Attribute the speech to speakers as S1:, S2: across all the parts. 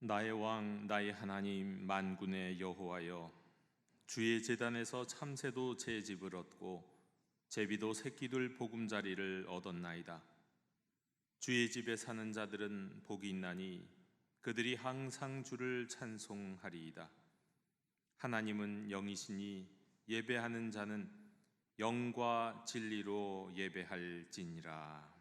S1: 나의 왕 나의 하나님 만군의 여호와여, 주의 제단에서 참새도 제 집을 얻고 제비도 새끼들 보금자리를 얻었나이다. 주의 집에 사는 자들은 복이 있나니 그들이 항상 주를 찬송하리이다. 하나님은 영이시니 예배하는 자는 영과 진리로 예배할지니라.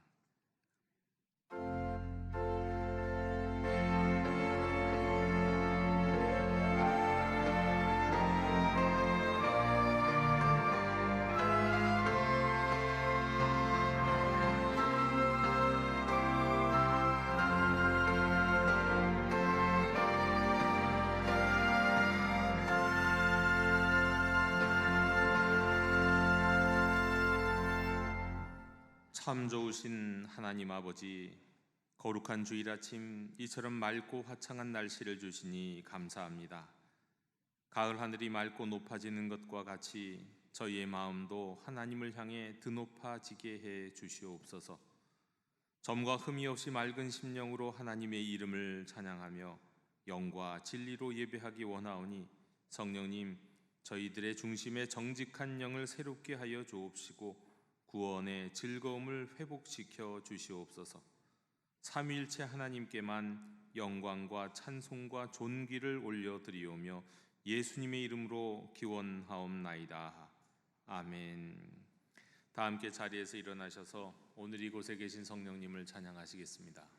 S1: 참 좋으신 하나님 아버지, 거룩한 주일 아침 이처럼 맑고 화창한 날씨를 주시니 감사합니다. 가을 하늘이 맑고 높아지는 것과 같이 저희의 마음도 하나님을 향해 드높아지게 해 주시옵소서. 점과 흠이 없이 맑은 심령으로 하나님의 이름을 찬양하며 영과 진리로 예배하기 원하오니 성령님, 저희들의 중심에 정직한 영을 새롭게 하여 주옵시고 구원의 즐거움을 회복시켜 주시옵소서. 삼위일체 하나님께만 영광과 찬송과 존귀를 올려드리오며 예수님의 이름으로 기원하옵나이다. 아멘. 다 함께 자리에서 일어나셔서 오늘 이곳에 계신 성령님을 찬양하시겠습니다.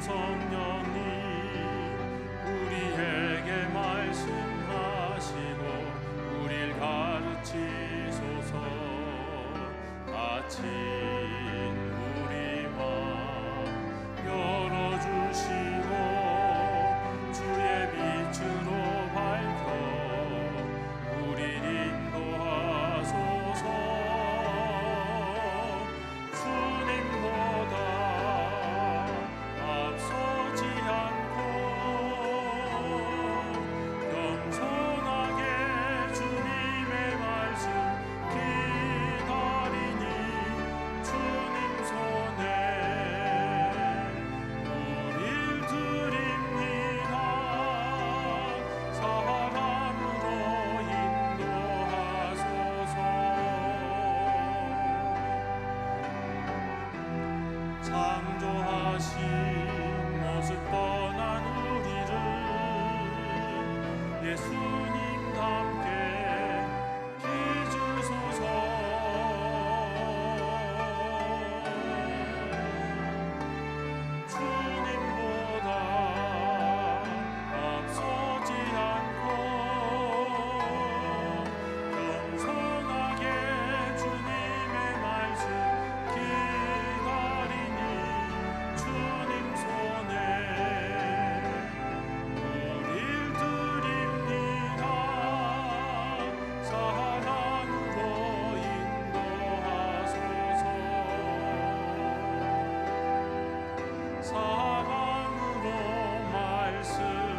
S2: 성령님 우리에게 말씀하시고 우릴 가르치소서. 닫힌 우리와 열어주시고 주의 빛으로 밝혀 우릴 인도하소서. 주님보다 앞서지 않고 겸손하게 주님의 말씀 기다리니 주님 손에 우릴 드립니다. 사랑으로 인도하소서. 창조하신 모습 떠난 우리를 예수님답게 빚으소서. 주님보다 앞서지 않고 겸손하게 주님의 말씀 기다리니 주님 손에 우릴 드립니다. 사랑으로 인도하소서. 사랑으로 말씀하소서.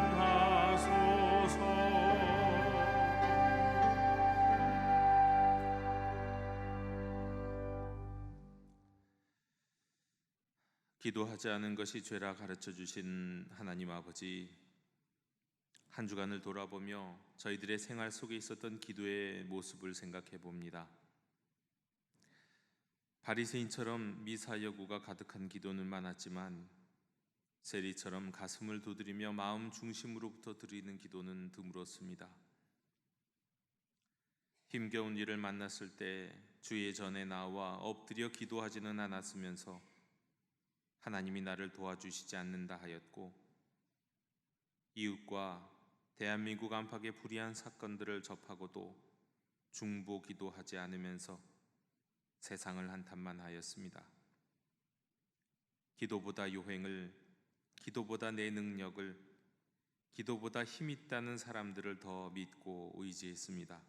S1: 기도하지 않은 것이 죄라 가르쳐 주신 하나님 아버지, 한 주간을 돌아보며 저희들의 생활 속에 있었던 기도의 모습을 생각해 봅니다. 바리새인처럼 미사 여구가 가득한 기도는 많았지만 세리처럼 가슴을 두드리며 마음 중심으로부터 드리는 기도는 드물었습니다. 힘겨운 일을 만났을 때 주의 전에 나와 엎드려 기도하지는 않았으면서 하나님이 나를 도와주시지 않는다 하였고, 이웃과 대한민국 안팎의 불의한 사건들을 접하고도 중보 기도하지 않으면서 세상을 한탄만 하였습니다. 기도보다 요행을, 기도보다 내 능력을, 기도보다 힘 있다는 사람들을 더 믿고 의지했습니다.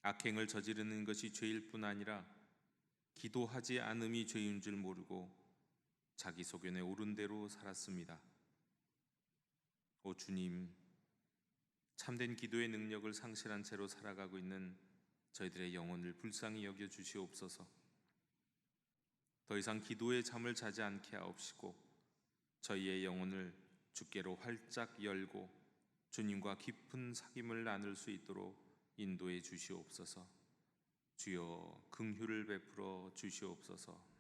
S1: 악행을 저지르는 것이 죄일 뿐 아니라 기도하지 않음이 죄인 줄 모르고 자기 소견에 옳은 대로 살았습니다. 오 주님, 참된 기도의 능력을 상실한 채로 살아가고 있는 저희들의 영혼을 불쌍히 여겨 주시옵소서. 더 이상 기도의 잠을 자지 않게 하옵시고 저희의 영혼을 주께로 활짝 열고 주님과 깊은 사귐을 나눌 수 있도록 인도해 주시옵소서. 주여 긍휼을 베풀어 주시옵소서.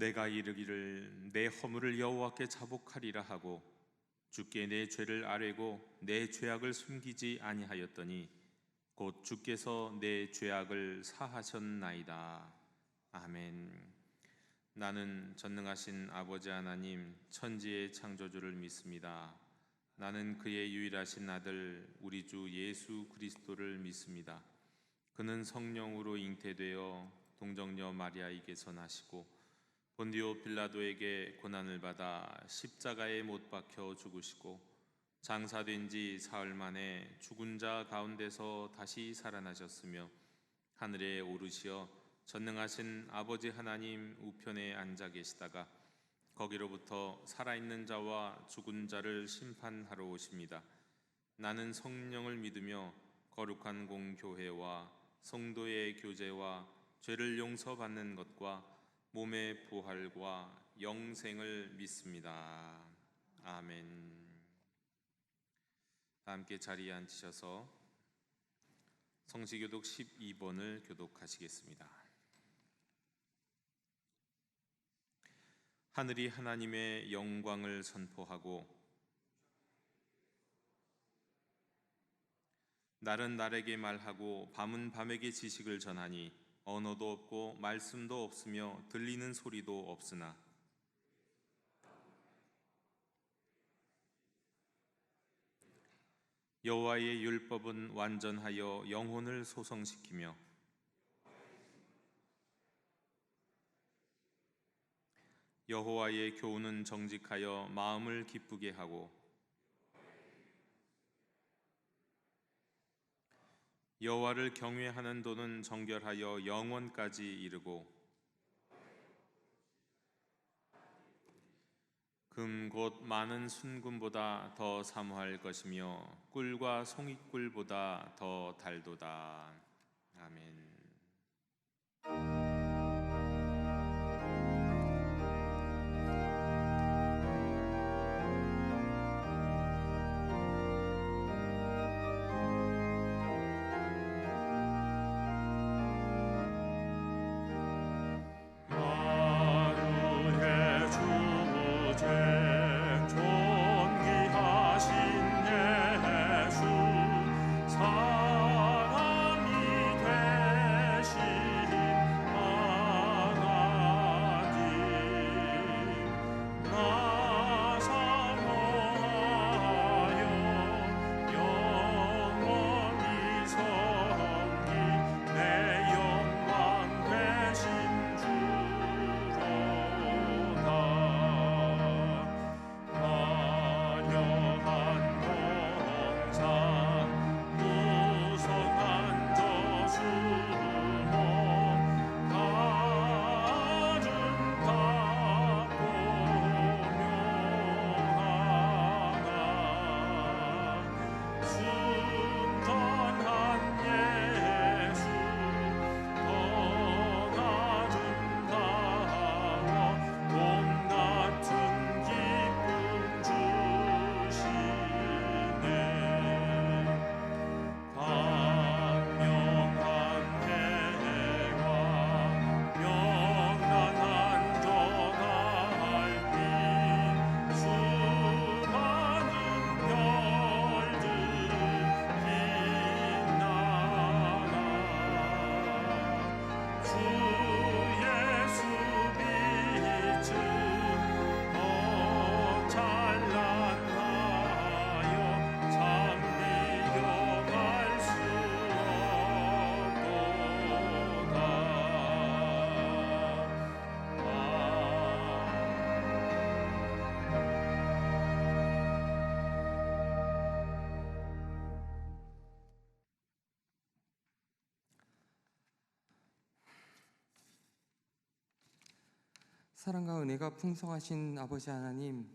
S1: 내가 이르기를 내 허물을 여호와께 자복하리라 하고 주께 내 죄를 아뢰고 내 죄악을 숨기지 아니하였더니 곧 주께서 내 죄악을 사하셨나이다. 아멘. 나는 전능하신 아버지 하나님 천지의 창조주를 믿습니다. 나는 그의 유일하신 아들 우리 주 예수 그리스도를 믿습니다. 그는 성령으로 잉태되어 동정녀 마리아에게서 나시고 본디오 빌라도에게 고난을 받아 십자가에 못 박혀 죽으시고 장사된 지 사흘 만에 죽은 자 가운데서 다시 살아나셨으며 하늘에 오르시어 전능하신 아버지 하나님 우편에 앉아 계시다가 거기로부터 살아있는 자와 죽은 자를 심판하러 오십니다. 나는 성령을 믿으며 거룩한 공교회와 성도의 교제와 죄를 용서받는 것과 몸의 부활과 영생을 믿습니다. 아멘. 다 함께 자리에 앉으셔서 성시교독 12번을 교독하시겠습니다. 하늘이 하나님의 영광을 선포하고 날은 날에게 말하고 밤은 밤에게 지식을 전하니 언어도 없고 말씀도 없으며 들리는 소리도 없으나 여호와의 율법은 완전하여 영혼을 소성시키며 여호와의 교훈은 정직하여 마음을 기쁘게 하고 여호와를 경외하는 도는 정결하여 영원까지 이르고 금 곧 많은 순금보다 더 사모할 것이며 꿀과 송이꿀보다 더 달도다. 아멘.
S2: 사람이 되신
S3: 사랑과 은혜가 풍성하신 아버지 하나님,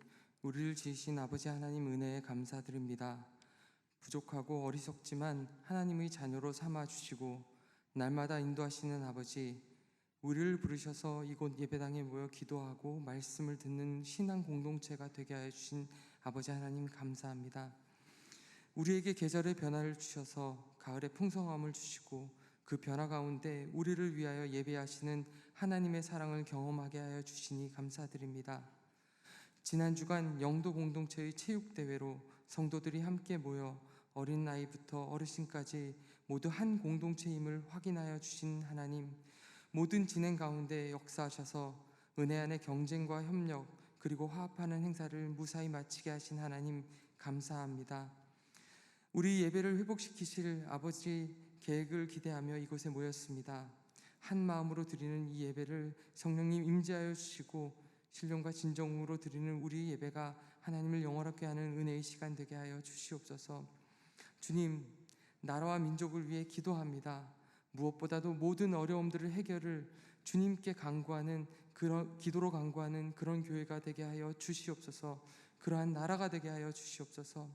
S3: 우리를 지으신 아버지 하나님 은혜에 감사드립니다. 부족하고 어리석지만 하나님의 자녀로 삼아주시고 날마다 인도하시는 아버지, 우리를 부르셔서 이곳 예배당에 모여 기도하고 말씀을 듣는 신앙 공동체가 되게 하여 주신 아버지 하나님 감사합니다. 우리에게 계절의 변화를 주셔서 가을의 풍성함을 주시고 그 변화 가운데 우리를 위하여 예배하시는 하나님의 사랑을 경험하게 하여 주시니 감사드립니다. 지난 주간 영도 공동체의 체육대회로 성도들이 함께 모여 어린 나이부터 어르신까지 모두 한 공동체임을 확인하여 주신 하나님, 모든 진행 가운데 역사하셔서 은혜 안에 경쟁과 협력 그리고 화합하는 행사를 무사히 마치게 하신 하나님 감사합니다. 우리 예배를 회복시키실 아버지 계획을 기대하며 이곳에 모였습니다. 한 마음으로 드리는 이 예배를 성령님 임재하여 주시고 신령과 진정으로 드리는 우리 예배가 하나님을 영원하게 하는 은혜의 시간 되게 하여 주시옵소서. 주님, 나라와 민족을 위해 기도합니다. 무엇보다도 모든 어려움들을 해결을 주님께 간구하는 기도로 간구하는 그런 교회가 되게 하여 주시옵소서. 그러한 나라가 되게 하여 주시옵소서.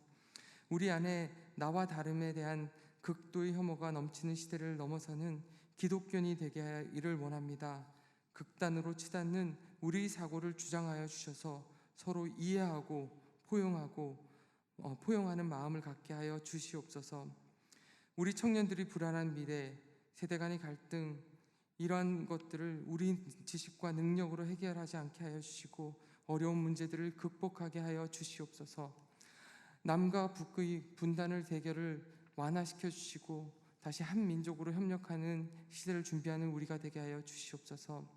S3: 우리 안에 나와 다름에 대한 극도의 혐오가 넘치는 시대를 넘어서는 기독교인이 되게 하기를 원합니다. 극단으로 치닫는 우리의 사고를 주장하여 주셔서 서로 이해하고 포용하는 마음을 갖게 하여 주시옵소서. 우리 청년들이 불안한 미래, 세대 간의 갈등, 이러한 것들을 우리 지식과 능력으로 해결하지 않게 하여 주시고 어려운 문제들을 극복하게 하여 주시옵소서. 남과 북의 분단을 대결을 완화시켜 주시고 다시 한 민족으로 협력하는 시대를 준비하는 우리가 되게 하여 주시옵소서.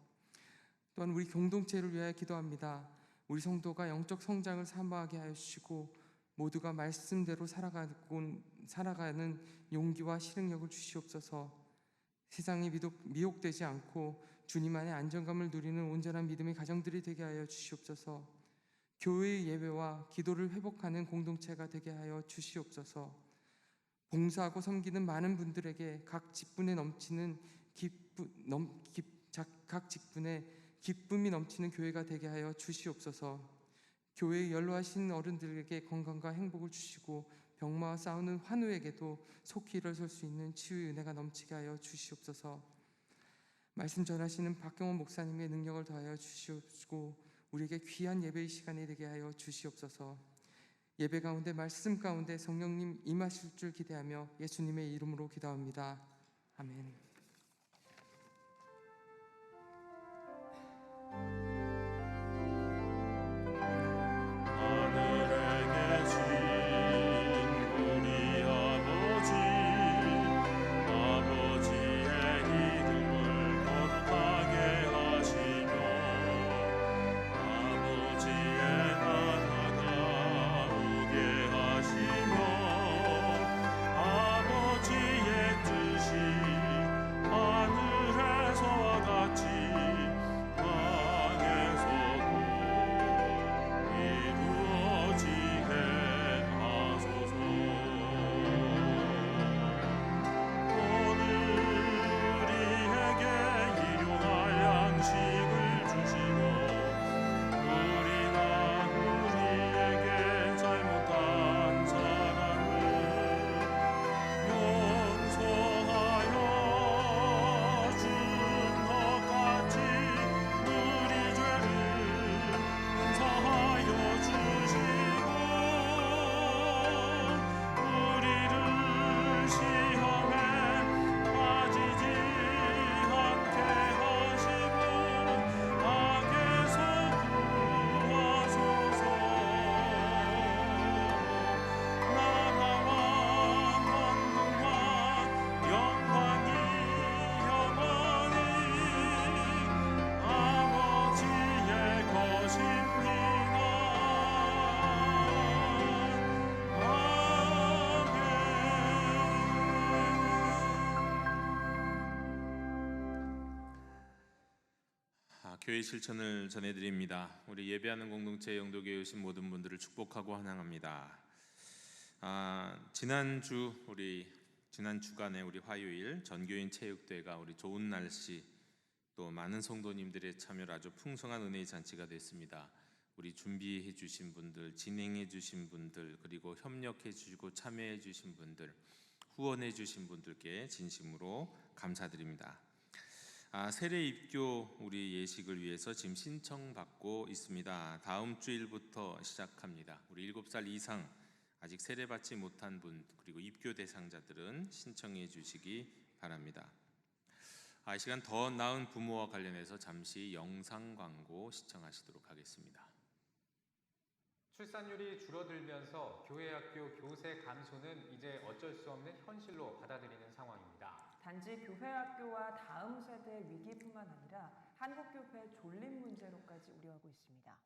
S3: 또한 우리 공동체를 위하여 기도합니다. 우리 성도가 영적 성장을 사모하게 하여 주시고 모두가 말씀대로 살아가는 용기와 실행력을 주시옵소서. 세상에 미혹되지 않고 주님 안에 안정감을 누리는 온전한 믿음의 가정들이 되게 하여 주시옵소서. 교회의 예배와 기도를 회복하는 공동체가 되게 하여 주시옵소서. 봉사하고 섬기는 많은 분들에게 각 직분에 기쁨이 넘치는 교회가 되게 하여 주시옵소서. 교회에 연로하신 어른들에게 건강과 행복을 주시고 병마와 싸우는 환우에게도 속히 일어설 수 있는 치유의 은혜가 넘치게 하여 주시옵소서. 말씀 전하시는 박경원 목사님의 능력을 더하여 주시옵시고 우리에게 귀한 예배의 시간이 되게 하여 주시옵소서. 예배 가운데 말씀 가운데 성령님 임하실 줄 기대하며 예수님의 이름으로 기도합니다. 아멘.
S2: 하늘에 계신 우리 아버지의 이름을 거룩하게 하시며 아버지의 나라가 오게 하시며 아버지의 뜻이 하늘에서와 같이 땅에서도 이루어지게 하소서. 오늘 우리에게 일용할 양식을 주시고 우리에게 잘못한 사람을 용서하여 준 것 같이 우리 죄를 용서하여 주시고 우리를 시험에 빠지지 않게 하시고 악에서 구하소서. 나라와 권능과 영광이 영원히 아버지의 것입니다.
S1: 교회 실천을 전해드립니다. 우리 예배하는 공동체 영도교회 오신 모든 분들을 축복하고 환영합니다. 지난 주간에 우리 화요일 전교인 체육대회가 우리 좋은 날씨 또 많은 성도님들의 참여로 아주 풍성한 은혜의 잔치가 됐습니다. 우리 준비해 주신 분들, 진행해 주신 분들, 그리고 협력해 주시고 참여해 주신 분들, 후원해 주신 분들께 진심으로 감사드립니다. 세례 입교 우리 예식을 위해서 지금 신청받고 있습니다. 다음 주일부터 시작합니다. 우리 7살 이상 아직 세례 받지 못한 분, 그리고 입교 대상자들은 신청해 주시기 바랍니다. 이 시간 더 나은 부모와 관련해서 잠시 영상 광고 시청하시도록 하겠습니다.
S4: 출산율이 줄어들면서 교회학교 교세 감소는 이제 어쩔 수 없는 현실로 받아들이는 상황입니다.
S5: 단지 교회학교와 다음 세대 위기뿐만 아니라 한국교회 존립 문제로까지 우려하고 있습니다.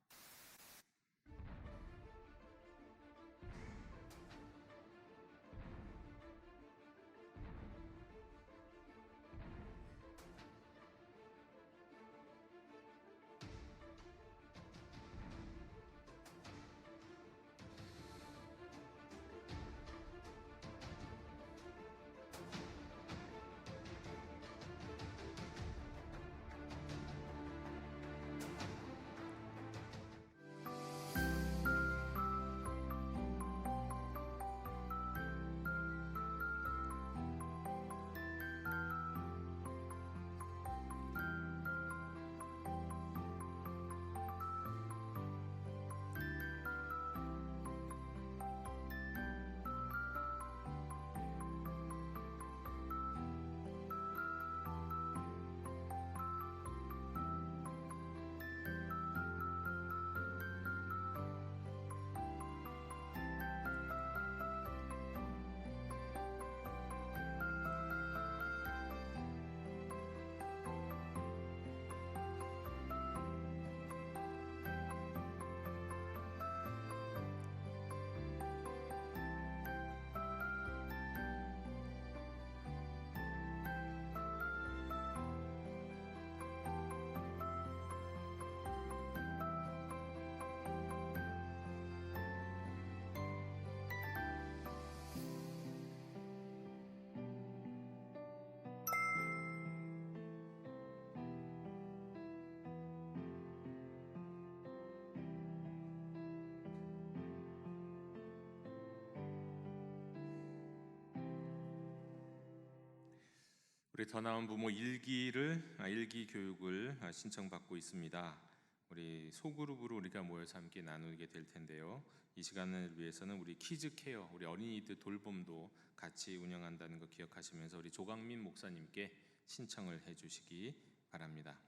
S1: 우리 더 나은 부모 일기 교육을 신청받고 있습니다. 우리 소그룹으로 우리가 모여서 함께 나누게 될 텐데요. 이 시간을 위해서는 우리 키즈 케어, 우리 어린이들 돌봄도 같이 운영한다는 거 기억하시면서 우리 조강민 목사님께 신청을 해주시기 바랍니다.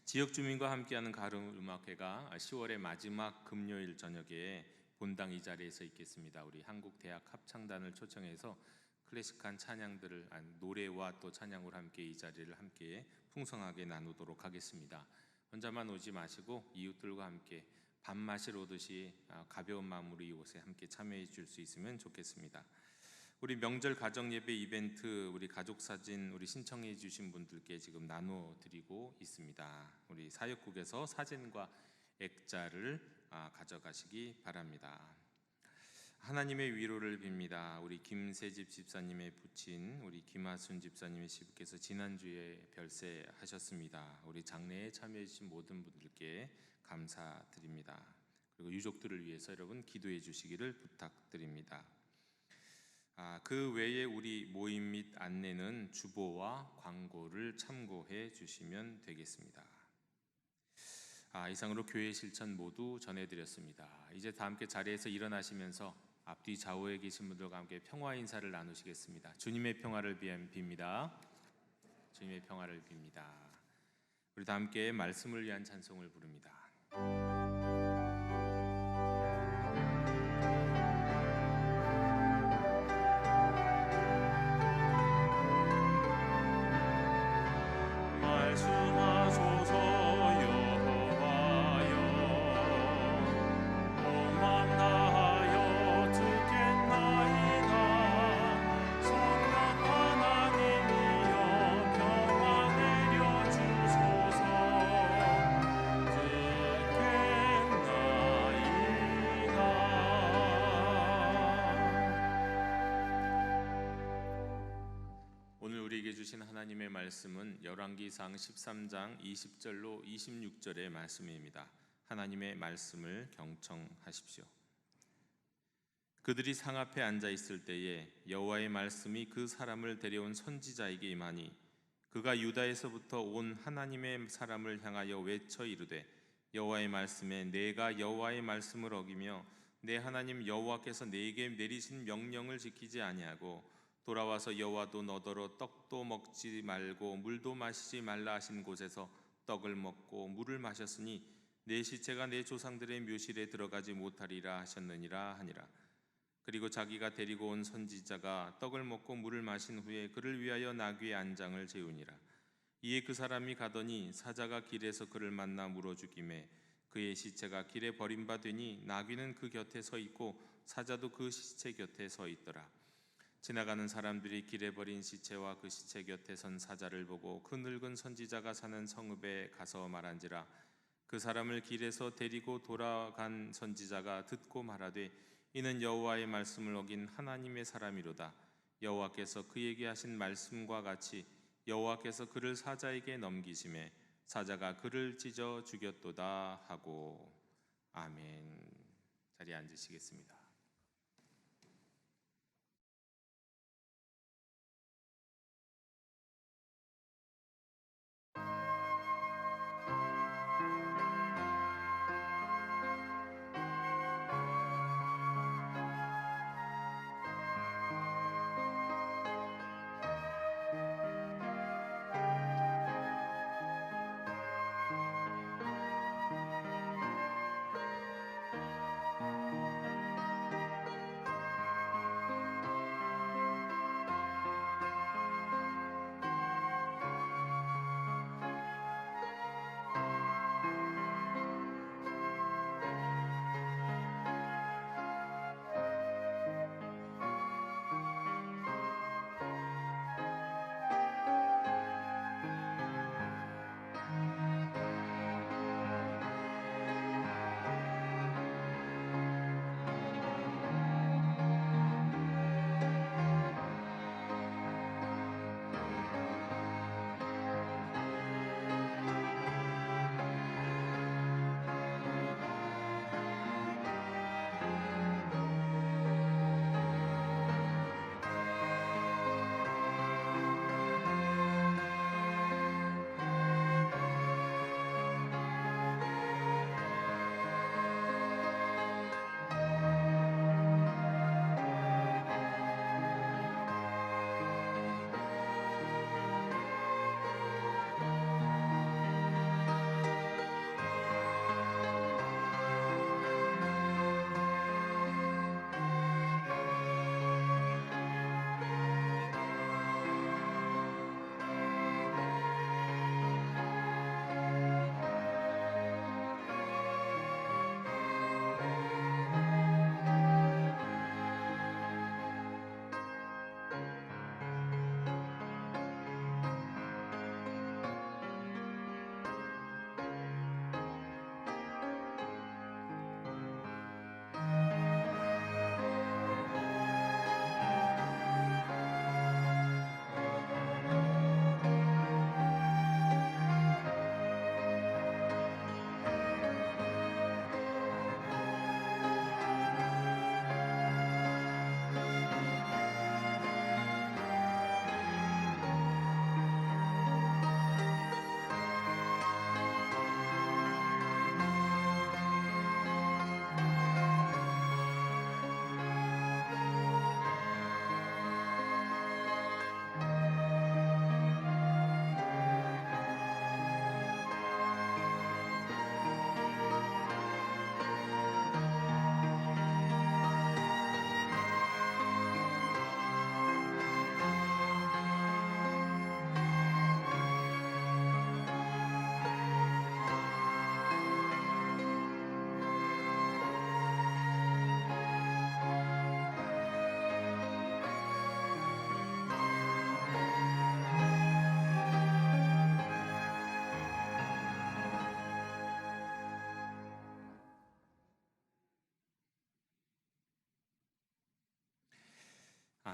S1: 지역 주민과 함께하는 가을 음악회가 10월의 마지막 금요일 저녁에 본당 이 자리에서 있겠습니다. 우리 한국대학 합창단을 초청해서 클래식한 찬양들을 노래와 또 찬양으로 함께 이 자리를 함께 풍성하게 나누도록 하겠습니다. 혼자만 오지 마시고 이웃들과 함께 밥 마시러 오듯이 가벼운 마음으로 이곳에 함께 참여해 줄 수 있으면 좋겠습니다. 우리 명절 가정 예배 이벤트 우리 가족 사진 우리 신청해 주신 분들께 지금 나눠 드리고 있습니다. 우리 사역국에서 사진과 액자를 가져가시기 바랍니다. 하나님의 위로를 빕니다. 우리 김세집 집사님의 부친 우리 김하순 집사님의 시부께서 지난주에 별세하셨습니다. 우리 장례에 참여해 주신 모든 분들께 감사드립니다. 그리고 유족들을 위해서 여러분 기도해 주시기를 부탁드립니다. 그 외에 우리 모임 및 안내는 주보와 광고를 참고해 주시면 되겠습니다. 이상으로 교회 실천 모두 전해드렸습니다. 이제 다 함께 자리에서 일어나시면서 앞뒤 좌우에 계신 분들과 함께 평화 인사를 나누시겠습니다. 주님의 평화를 빕니다. 주님의 평화를 빕니다. 우리 다 함께 말씀을 위한 찬송을 부릅니다.
S2: 주소서
S1: 우리에게 주신 하나님의 말씀은 열왕기상 13장 20절로 26절의 말씀입니다. 하나님의 말씀을 경청하십시오. 그들이 상 앞에 앉아 있을 때에 여호와의 말씀이 그 사람을 데려온 선지자에게 임하니 그가 유다에서부터 온 하나님의 사람을 향하여 외쳐 이르되 여호와의 말씀에 내가 여호와의 말씀을 어기며 내 하나님 여호와께서 내게 내리신 명령을 지키지 아니하고 돌아와서 여호와도 너더러 떡도 먹지 말고 물도 마시지 말라 하신 곳에서 떡을 먹고 물을 마셨으니 내 시체가 내 조상들의 묘실에 들어가지 못하리라 하셨느니라 하니라. 그리고 자기가 데리고 온 선지자가 떡을 먹고 물을 마신 후에 그를 위하여 나귀의 안장을 재우니라. 이에 그 사람이 가더니 사자가 길에서 그를 만나 물어 죽이매 그의 시체가 길에 버림받으니 나귀는 그 곁에 서 있고 사자도 그 시체 곁에 서 있더라. 지나가는 사람들이 길에 버린 시체와 그 시체 곁에 선 사자를 보고 그 늙은 선지자가 사는 성읍에 가서 말한지라. 그 사람을 길에서 데리고 돌아간 선지자가 듣고 말하되 이는 여호와의 말씀을 어긴 하나님의 사람이로다. 여호와께서 그에게 하신 말씀과 같이 여호와께서 그를 사자에게 넘기심에 사자가 그를 찢어 죽였도다 하고. 아멘. 자리에 앉으시겠습니다.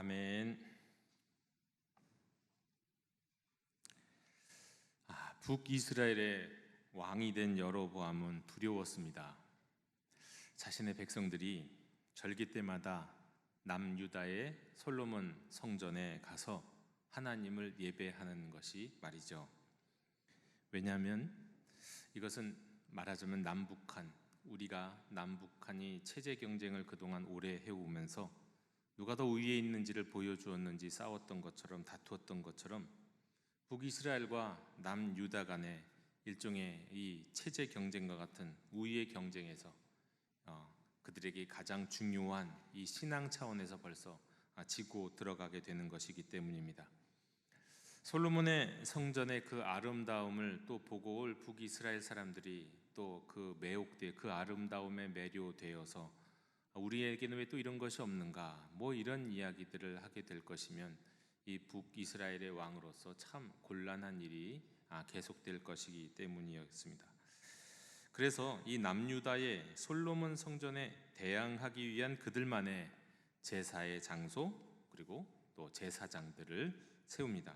S1: 아멘. 북이스라엘의 왕이 된 여로보암은 두려웠습니다. 자신의 백성들이 절기 때마다 남유다의 솔로몬 성전에 가서 하나님을 예배하는 것이 말이죠. 왜냐하면 이것은 말하자면 우리가 남북한이 체제 경쟁을 그동안 오래 해오면서 누가 더 우위에 있는지를 보여주었는지 싸웠던 것처럼 다투었던 것처럼 북이스라엘과 남유다 간의 일종의 이 체제 경쟁과 같은 우위의 경쟁에서 그들에게 가장 중요한 이 신앙 차원에서 벌써 지고 들어가게 되는 것이기 때문입니다. 솔로몬의 성전의 그 아름다움을 또 보고 올 북이스라엘 사람들이 또 그 매혹돼 그 아름다움에 매료되어서 우리에게는 왜 또 이런 것이 없는가 뭐 이런 이야기들을 하게 될 것이면 이 북이스라엘의 왕으로서 참 곤란한 일이 계속될 것이기 때문이었습니다. 그래서 이 남유다의 솔로몬 성전에 대항하기 위한 그들만의 제사의 장소 그리고 또 제사장들을 세웁니다.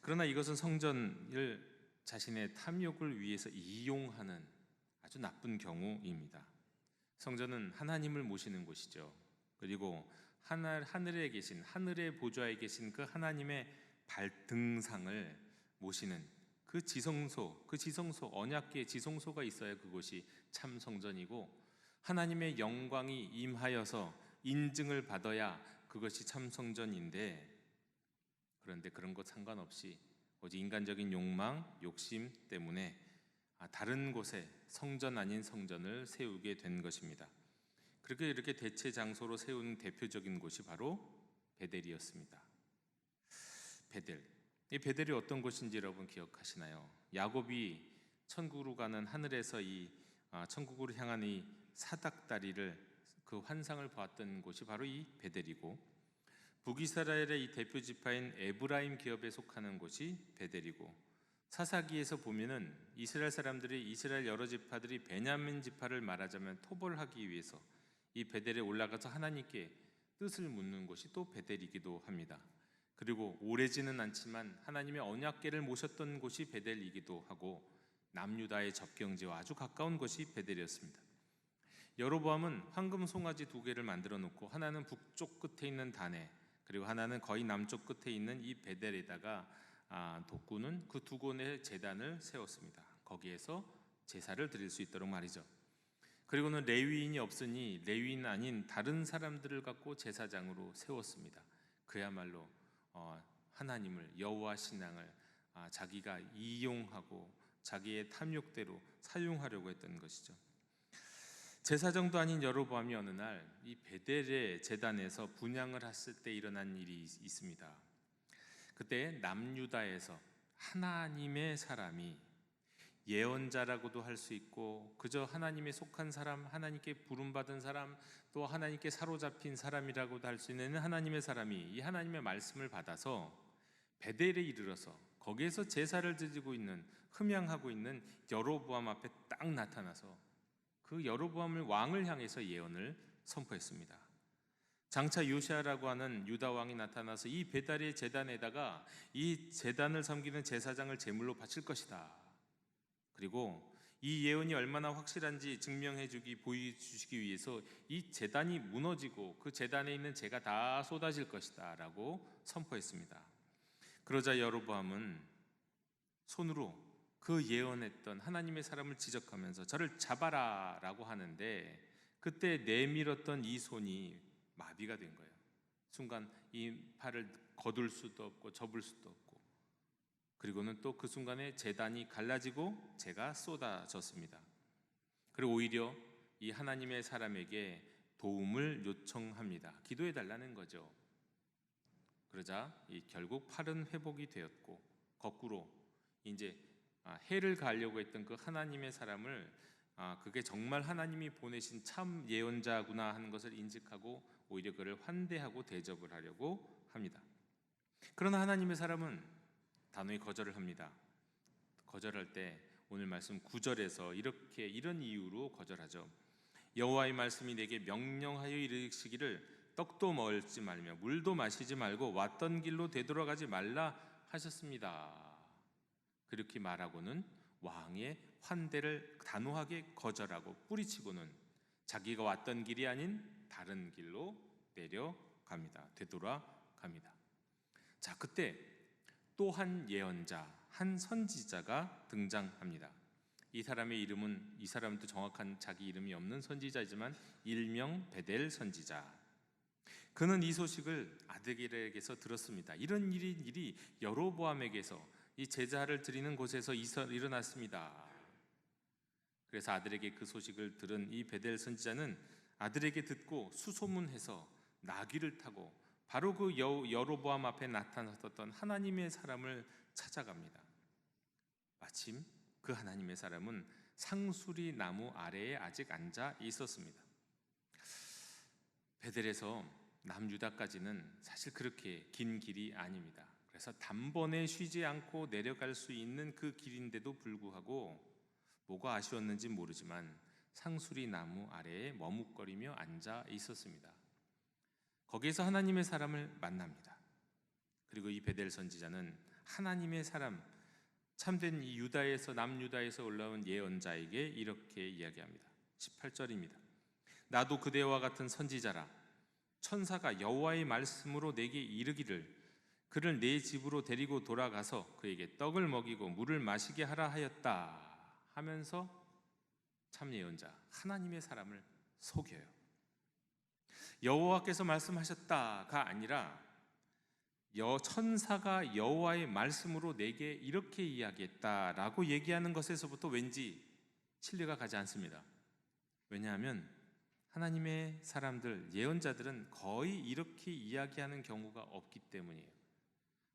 S1: 그러나 이것은 성전을 자신의 탐욕을 위해서 이용하는 아주 나쁜 경우입니다. 성전은 하나님을 모시는 곳이죠. 그리고 하늘에 계신 하늘의 보좌에 계신 그 하나님의 발등상을 모시는 그 지성소 언약궤 지성소가 있어야 그곳이 참 성전이고 하나님의 영광이 임하여서 인증을 받아야 그것이 참 성전인데 그런데 그런 것 상관없이 오직 인간적인 욕망, 욕심 때문에 다른 곳에 성전 아닌 성전을 세우게 된 것입니다. 그렇게 이렇게 대체 장소로 세운 대표적인 곳이 바로 베델이었습니다. 베델. 이 베델이 어떤 곳인지 여러분 기억하시나요? 야곱이 천국으로 가는 하늘에서 이 천국으로 향한 이 사닥다리를 그 환상을 보았던 곳이 바로 이 베델이고 북이스라엘의 이 대표 지파인 에브라임 기업에 속하는 곳이 베델이고 사사기에서 보면은 이스라엘 사람들이 이스라엘 여러 지파들이 베냐민 지파를 말하자면 토벌하기 위해서 이 베델에 올라가서 하나님께 뜻을 묻는 곳이 또 베델이기도 합니다. 그리고 오래지는 않지만 하나님의 언약궤를 모셨던 곳이 베델이기도 하고 남유다의 접경지와 아주 가까운 곳이 베델이었습니다. 여로보암은 황금 송아지 2개를 만들어 놓고 하나는 북쪽 끝에 있는 단에 그리고 하나는 거의 남쪽 끝에 있는 이 베델에다가 돋구는 그 2곳의 제단을 세웠습니다. 거기에서 제사를 드릴 수 있도록 말이죠. 그리고는 레위인이 없으니 레위인 아닌 다른 사람들을 갖고 제사장으로 세웠습니다. 그야말로 하나님을 여호와 신앙을 자기가 이용하고 자기의 탐욕대로 사용하려고 했던 것이죠. 제사장도 아닌 여로보암이 어느 날 이 베델의 제단에서 분향을 했을 때 일어난 일이 있습니다. 그때 남유다에서 하나님의 사람이 예언자라고도 할 수 있고 그저 하나님에 속한 사람, 하나님께 부름받은 사람, 또 하나님께 사로잡힌 사람이라고도 할 수 있는 하나님의 사람이 이 하나님의 말씀을 받아서 베델에 이르러서 거기에서 제사를 드리고 있는 흠양하고 있는 여로보암 앞에 딱 나타나서 그 여로보암을 왕을 향해서 예언을 선포했습니다. 장차 요시아라고 하는 유다 왕이 나타나서 이 베델의 제단에다가 이 제단을 섬기는 제사장을 제물로 바칠 것이다. 그리고 이 예언이 얼마나 확실한지 보여주시기 위해서 이 제단이 무너지고 그 제단에 있는 재가 다 쏟아질 것이다 라고 선포했습니다. 그러자 여로보암은 손으로 그 예언했던 하나님의 사람을 지적하면서 저를 잡아라 라고 하는데 그때 내밀었던 이 손이 마비가 된 거예요. 순간 이 팔을 거둘 수도 없고 접을 수도 없고 그리고는 또 그 순간에 제단이 갈라지고 재가 쏟아졌습니다. 그리고 오히려 이 하나님의 사람에게 도움을 요청합니다. 기도해 달라는 거죠. 그러자 결국 팔은 회복이 되었고 거꾸로 이제 해를 가하려고 했던 그 하나님의 사람을 그게 정말 하나님이 보내신 참 예언자구나 하는 것을 인식하고 오히려 그를 환대하고 대접을 하려고 합니다. 그러나 하나님의 사람은 단호히 거절을 합니다. 거절할 때 오늘 말씀 9절에서 이런 이유로 거절하죠. 여호와의 말씀이 내게 명령하여 이르시기를 떡도 먹지 말며 물도 마시지 말고 왔던 길로 되돌아가지 말라 하셨습니다. 그렇게 말하고는 왕의 환대를 단호하게 거절하고 뿌리치고는 자기가 왔던 길이 아닌 다른 길로 내려갑니다. 되돌아갑니다. 자, 그때 또 한 예언자, 한 선지자가 등장합니다. 이 사람도 정확한 자기 이름이 없는 선지자이지만 일명 베델 선지자. 그는 이 소식을 아들에게서 들었습니다. 이런 일이 여로보암에게서 이 제사를 드리는 곳에서 일어났습니다. 그래서 아들에게 그 소식을 들은 이 베델 선지자는 아들에게 듣고 수소문해서 나귀를 타고 바로 그 여로보암 앞에 나타났던 하나님의 사람을 찾아갑니다. 마침 그 하나님의 사람은 상수리 나무 아래에 아직 앉아 있었습니다. 베델에서 남유다까지는 사실 그렇게 긴 길이 아닙니다. 그래서 단번에 쉬지 않고 내려갈 수 있는 그 길인데도 불구하고 뭐가 아쉬웠는지 모르지만 상수리 나무 아래에 머뭇거리며 앉아 있었습니다. 거기에서 하나님의 사람을 만납니다. 그리고 이 베델 선지자는 하나님의 사람, 참된 이 남유다에서 올라온 예언자에게 이렇게 이야기합니다. 18절입니다. 나도 그대와 같은 선지자라. 천사가 여호와의 말씀으로 내게 이르기를 그를 내 집으로 데리고 돌아가서 그에게 떡을 먹이고 물을 마시게 하라 하였다 하면서 참 예언자 하나님의 사람을 속여요. 여호와께서 말씀하셨다가 아니라 천사가 여호와의 말씀으로 내게 이렇게 이야기했다라고 얘기하는 것에서부터 왠지 신뢰가 가지 않습니다. 왜냐하면 하나님의 사람들, 예언자들은 거의 이렇게 이야기하는 경우가 없기 때문이에요.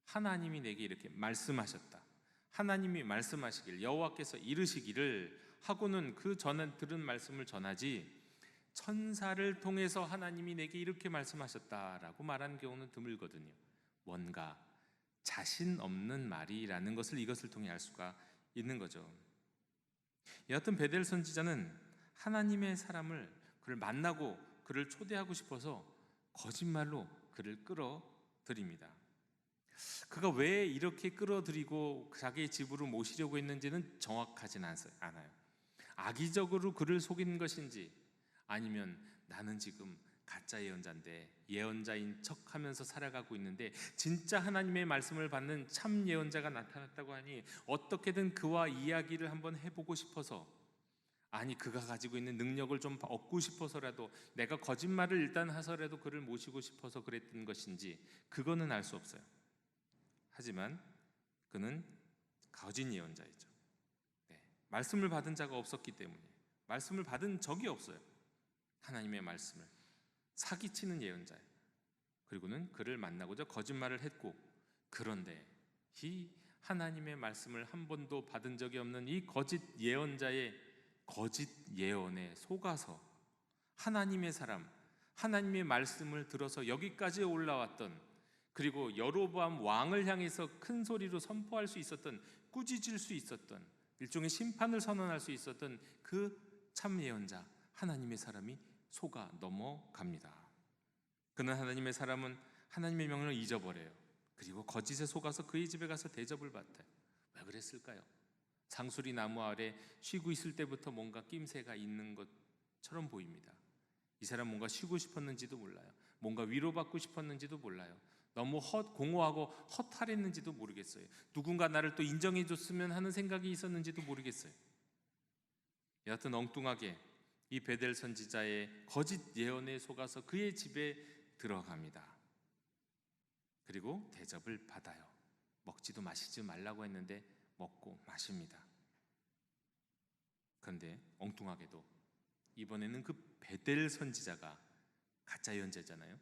S1: 하나님이 내게 이렇게 말씀하셨다, 하나님이 말씀하시길, 여호와께서 이르시기를 하고는 그 전에 들은 말씀을 전하지 천사를 통해서 하나님이 내게 이렇게 말씀하셨다라고 말하는 경우는 드물거든요. 뭔가 자신 없는 말이라는 것을 이것을 통해 알 수가 있는 거죠. 여하튼 베델 선지자는 하나님의 사람을 그를 만나고 그를 초대하고 싶어서 거짓말로 그를 끌어들입니다. 그가 왜 이렇게 끌어들이고 자기의 집으로 모시려고 했는지는 정확하진 않아요. 악의적으로 그를 속인 것인지 아니면 나는 지금 가짜 예언자인데 예언자인 척하면서 살아가고 있는데 진짜 하나님의 말씀을 받는 참 예언자가 나타났다고 하니 어떻게든 그와 이야기를 한번 해보고 싶어서, 아니 그가 가지고 있는 능력을 좀 얻고 싶어서라도, 내가 거짓말을 일단 하서라도 그를 모시고 싶어서 그랬던 것인지 그거는 알 수 없어요. 하지만 그는 거짓 예언자이죠. 말씀을 받은 자가 없었기 때문에, 말씀을 받은 적이 없어요. 하나님의 말씀을 사기치는 예언자예요. 그리고는 그를 만나고자 거짓말을 했고, 그런데 이 하나님의 말씀을 한 번도 받은 적이 없는 이 거짓 예언자의 거짓 예언에 속아서 하나님의 사람, 하나님의 말씀을 들어서 여기까지 올라왔던, 그리고 여로보암 왕을 향해서 큰 소리로 선포할 수 있었던, 꾸짖을 수 있었던, 일종의 심판을 선언할 수 있었던 그 참 예언자 하나님의 사람이 속아 넘어갑니다. 그는 하나님의 사람은 하나님의 명령을 잊어버려요. 그리고 거짓에 속아서 그의 집에 가서 대접을 받아요. 왜 그랬을까요? 상수리 나무 아래 쉬고 있을 때부터 뭔가 낌새가 있는 것처럼 보입니다. 이 사람 뭔가 쉬고 싶었는지도 몰라요. 뭔가 위로받고 싶었는지도 몰라요. 너무 공허하고 허탈했는지도 모르겠어요. 누군가 나를 또 인정해줬으면 하는 생각이 있었는지도 모르겠어요. 여하튼 엉뚱하게 이 베델 선지자의 거짓 예언에 속아서 그의 집에 들어갑니다. 그리고 대접을 받아요. 먹지도 마시지 말라고 했는데 먹고 마십니다. 그런데 엉뚱하게도 이번에는 그 베델 선지자가 가짜 예언자잖아요.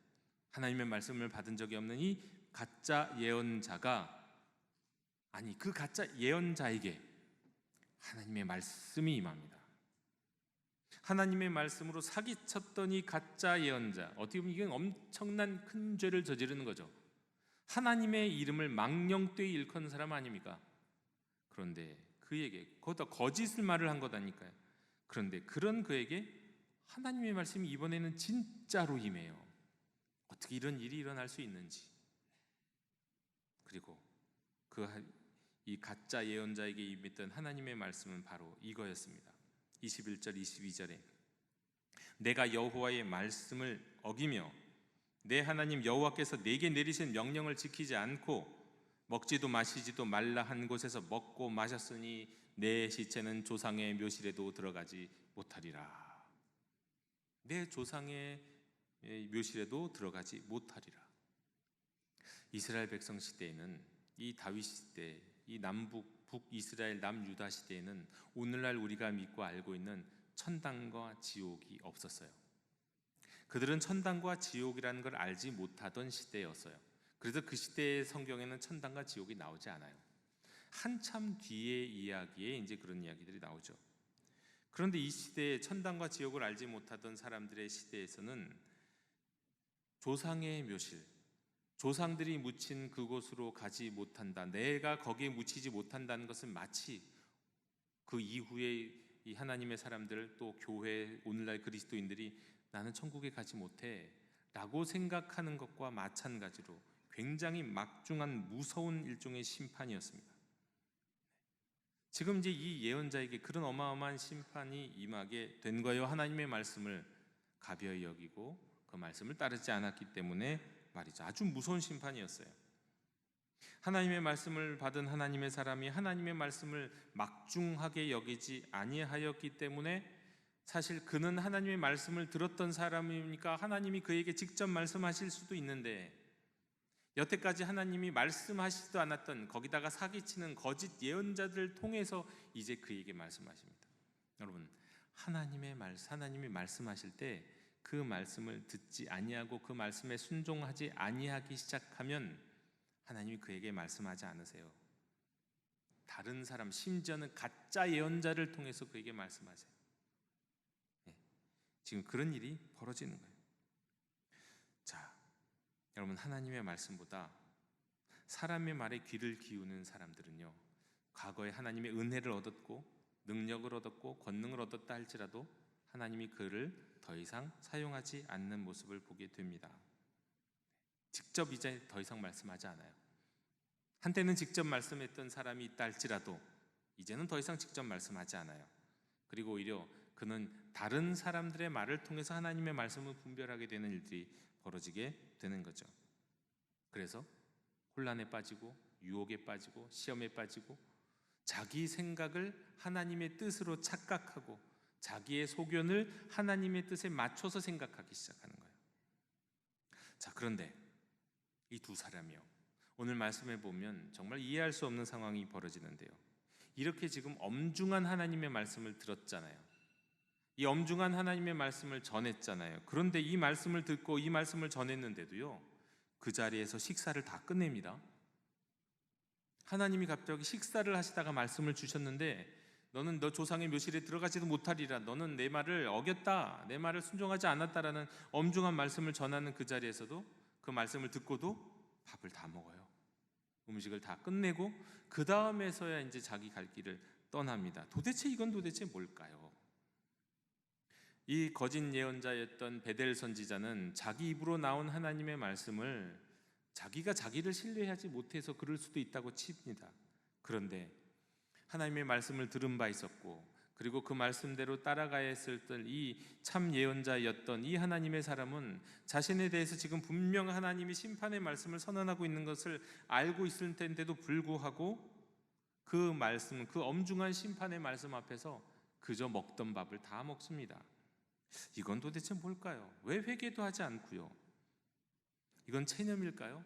S1: 하나님의 말씀을 받은 적이 없는 이 가짜 예언자가, 아니 그 가짜 예언자에게 하나님의 말씀이 임합니다. 하나님의 말씀으로 사기쳤던 이 가짜 예언자, 어떻게 보면 이건 엄청난 큰 죄를 저지르는 거죠. 하나님의 이름을 망령되이 일컫는 사람 아닙니까? 그런데 그에게 거기다 거짓을 말을 한 거다니까요. 그런데 그런 그에게 하나님의 말씀이 이번에는 진짜로 임해요. 어떻게 이런 일이 일어날 수 있는지. 그리고 이 가짜 예언자에게 임했던 하나님의 말씀은 바로 이거였습니다. 21절 22절에 내가 여호와의 말씀을 어기며 내 하나님 여호와께서 내게 내리신 명령을 지키지 않고 먹지도 마시지도 말라 한 곳에서 먹고 마셨으니 내 시체는 조상의 묘실에도 들어가지 못하리라. 내 조상의 묘실에도 들어가지 못하리라. 이스라엘 백성 시대에는 이 다윗 시대, 이 남북 북이스라엘 남유다 시대에는 오늘날 우리가 믿고 알고 있는 천당과 지옥이 없었어요. 그들은 천당과 지옥이라는 걸 알지 못하던 시대였어요. 그래서 그 시대의 성경에는 천당과 지옥이 나오지 않아요. 한참 뒤의 이야기에 이제 그런 이야기들이 나오죠. 그런데 이 시대에 천당과 지옥을 알지 못하던 사람들의 시대에서는 조상의 묘실, 조상들이 묻힌 그곳으로 가지 못한다, 내가 거기에 묻히지 못한다는 것은 마치 그 이후에 이 하나님의 사람들, 또 교회, 오늘날 그리스도인들이 나는 천국에 가지 못해 라고 생각하는 것과 마찬가지로 굉장히 막중한 무서운 일종의 심판이었습니다. 지금 이제 이 예언자에게 그런 어마어마한 심판이 임하게 된 거예요. 하나님의 말씀을 가벼이 여기고 그 말씀을 따르지 않았기 때문에 말이죠. 아주 무서운 심판이었어요. 하나님의 말씀을 받은 하나님의 사람이 하나님의 말씀을 막중하게 여기지 아니하였기 때문에 사실 그는 하나님의 말씀을 들었던 사람이니까 하나님이 그에게 직접 말씀하실 수도 있는데 여태까지 하나님이 말씀하시지도 않았던, 거기다가 사기치는 거짓 예언자들을 통해서 이제 그에게 말씀하십니다. 여러분, 하나님이 말씀하실 때 그 말씀을 듣지 아니하고 그 말씀에 순종하지 아니하기 시작하면 하나님이 그에게 말씀하지 않으세요. 다른 사람, 심지어는 가짜 예언자를 통해서 그에게 말씀하세요. 지금 그런 일이 벌어지는 거예요. 자, 여러분, 하나님의 말씀보다 사람의 말에 귀를 기우는 사람들은요, 과거에 하나님의 은혜를 얻었고 능력을 얻었고 권능을 얻었다 할지라도 하나님이 그를 더 이상 사용하지 않는 모습을 보게 됩니다. 직접 이제 더 이상 말씀하지 않아요. 한때는 직접 말씀했던 사람이 있다 할지라도 이제는 더 이상 직접 말씀하지 않아요. 그리고 오히려 그는 다른 사람들의 말을 통해서 하나님의 말씀을 분별하게 되는 일들이 벌어지게 되는 거죠. 그래서 혼란에 빠지고 유혹에 빠지고 시험에 빠지고 자기 생각을 하나님의 뜻으로 착각하고 자기의 소견을 하나님의 뜻에 맞춰서 생각하기 시작하는 거예요. 자, 그런데 이 두 사람이요, 오늘 말씀에 보면 정말 이해할 수 없는 상황이 벌어지는데요, 이렇게 지금 엄중한 하나님의 말씀을 들었잖아요. 이 엄중한 하나님의 말씀을 전했잖아요. 그런데 이 말씀을 듣고 이 말씀을 전했는데도요, 그 자리에서 식사를 다 끝냅니다. 하나님이 갑자기 식사를 하시다가 말씀을 주셨는데 너는 너 조상의 묘실에 들어가지도 못하리라, 너는 내 말을 어겼다, 내 말을 순종하지 않았다라는 엄중한 말씀을 전하는 그 자리에서도 그 말씀을 듣고도 밥을 다 먹어요. 음식을 다 끝내고 그 다음에서야 이제 자기 갈 길을 떠납니다. 도대체 이건 도대체 뭘까요? 이 거짓 예언자였던 베델 선지자는 자기 입으로 나온 하나님의 말씀을 자기가 자기를 신뢰하지 못해서 그럴 수도 있다고 칩니다. 그런데 하나님의 말씀을 들은 바 있었고 그리고 그 말씀대로 따라가야 했을 이 참 예언자였던 이 하나님의 사람은 자신에 대해서 지금 분명 하나님이 심판의 말씀을 선언하고 있는 것을 알고 있을 텐데도 불구하고 그 말씀, 그 엄중한 심판의 말씀 앞에서 그저 먹던 밥을 다 먹습니다. 이건 도대체 뭘까요? 왜 회개도 하지 않고요? 이건 체념일까요?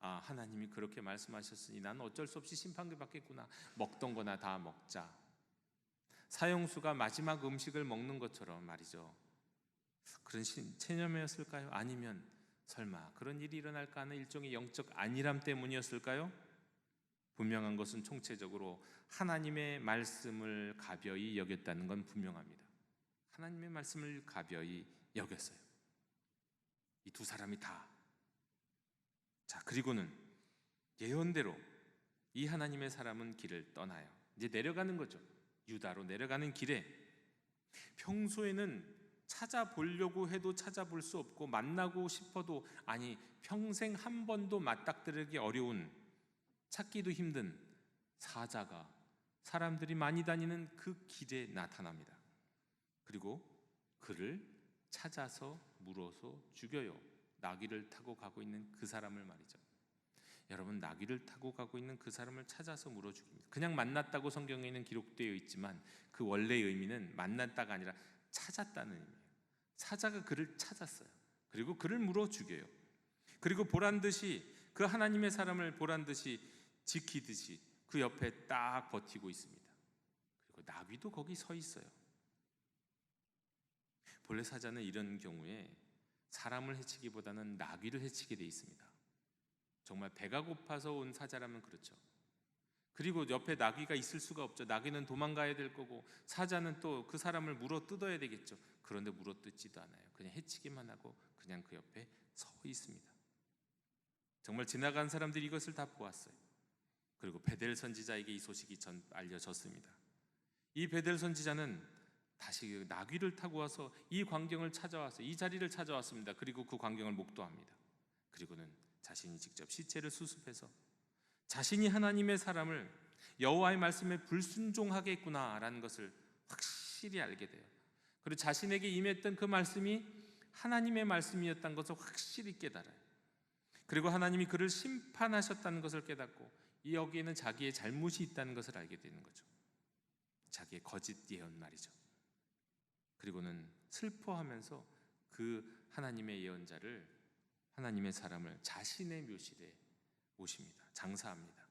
S1: 아, 하나님이 그렇게 말씀하셨으니 나는 어쩔 수 없이 심판을 받겠구나, 먹던 거나 다 먹자. 사형수가 마지막 음식을 먹는 것처럼 말이죠. 그런 체념이었을까요? 아니면 설마 그런 일이 일어날까 하는 일종의 영적 안일함 때문이었을까요? 분명한 것은 총체적으로 하나님의 말씀을 가벼이 여겼다는 건 분명합니다. 하나님의 말씀을 가벼이 여겼어요. 이 두 사람이 다. 자, 그리고는 예언대로 이 하나님의 사람은 길을 떠나요. 이제 내려가는 거죠. 유다로 내려가는 길에 평소에는 찾아보려고 해도 찾아볼 수 없고 만나고 싶어도 평생 한 번도 맞닥뜨리기 어려운, 찾기도 힘든 사자가 사람들이 많이 다니는 그 길에 나타납니다. 그리고 그를 찾아서 물어서 죽여요. 나귀를 타고 가고 있는 그 사람을 말이죠. 여러분, 나귀를 타고 가고 있는 그 사람을 찾아서 물어 죽입니다. 그냥 만났다고 성경에는 기록되어 있지만 그 원래의 의미는 만났다가 아니라 찾았다는 의미예요. 사자가 그를 찾았어요. 그리고 그를 물어 죽여요. 그리고 보란듯이 그 하나님의 사람을 보란듯이 지키듯이 그 옆에 딱 버티고 있습니다. 그리고 나귀도 거기 서 있어요. 본래 사자는 이런 경우에 사람을 해치기보다는 나귀를 해치게 돼 있습니다. 정말 배가 고파서 온 사자라면 그렇죠. 그리고 옆에 나귀가 있을 수가 없죠. 나귀는 도망가야 될 거고 사자는 또 그 사람을 물어 뜯어야 되겠죠. 그런데 물어 뜯지도 않아요. 그냥 해치기만 하고 그냥 그 옆에 서 있습니다. 정말 지나간 사람들이 이것을 다 보았어요. 그리고 베델 선지자에게 이 소식이 알려졌습니다. 이 베델 선지자는 다시 그 나귀를 타고 와서 이 광경을 찾아와서 이 자리를 찾아왔습니다. 그리고 그 광경을 목도합니다. 그리고는 자신이 직접 시체를 수습해서 자신이 하나님의 사람을 여호와의 말씀에 불순종하게 했구나라는 것을 확실히 알게 돼요. 그리고 자신에게 임했던 그 말씀이 하나님의 말씀이었다는 것을 확실히 깨달아요. 그리고 하나님이 그를 심판하셨다는 것을 깨닫고 여기에는 자기의 잘못이 있다는 것을 알게 되는 거죠. 자기의 거짓 예언 말이죠. 그리고는 슬퍼하면서 그 하나님의 예언자를, 하나님의 사람을 자신의 묘실에 모십니다. 장사합니다.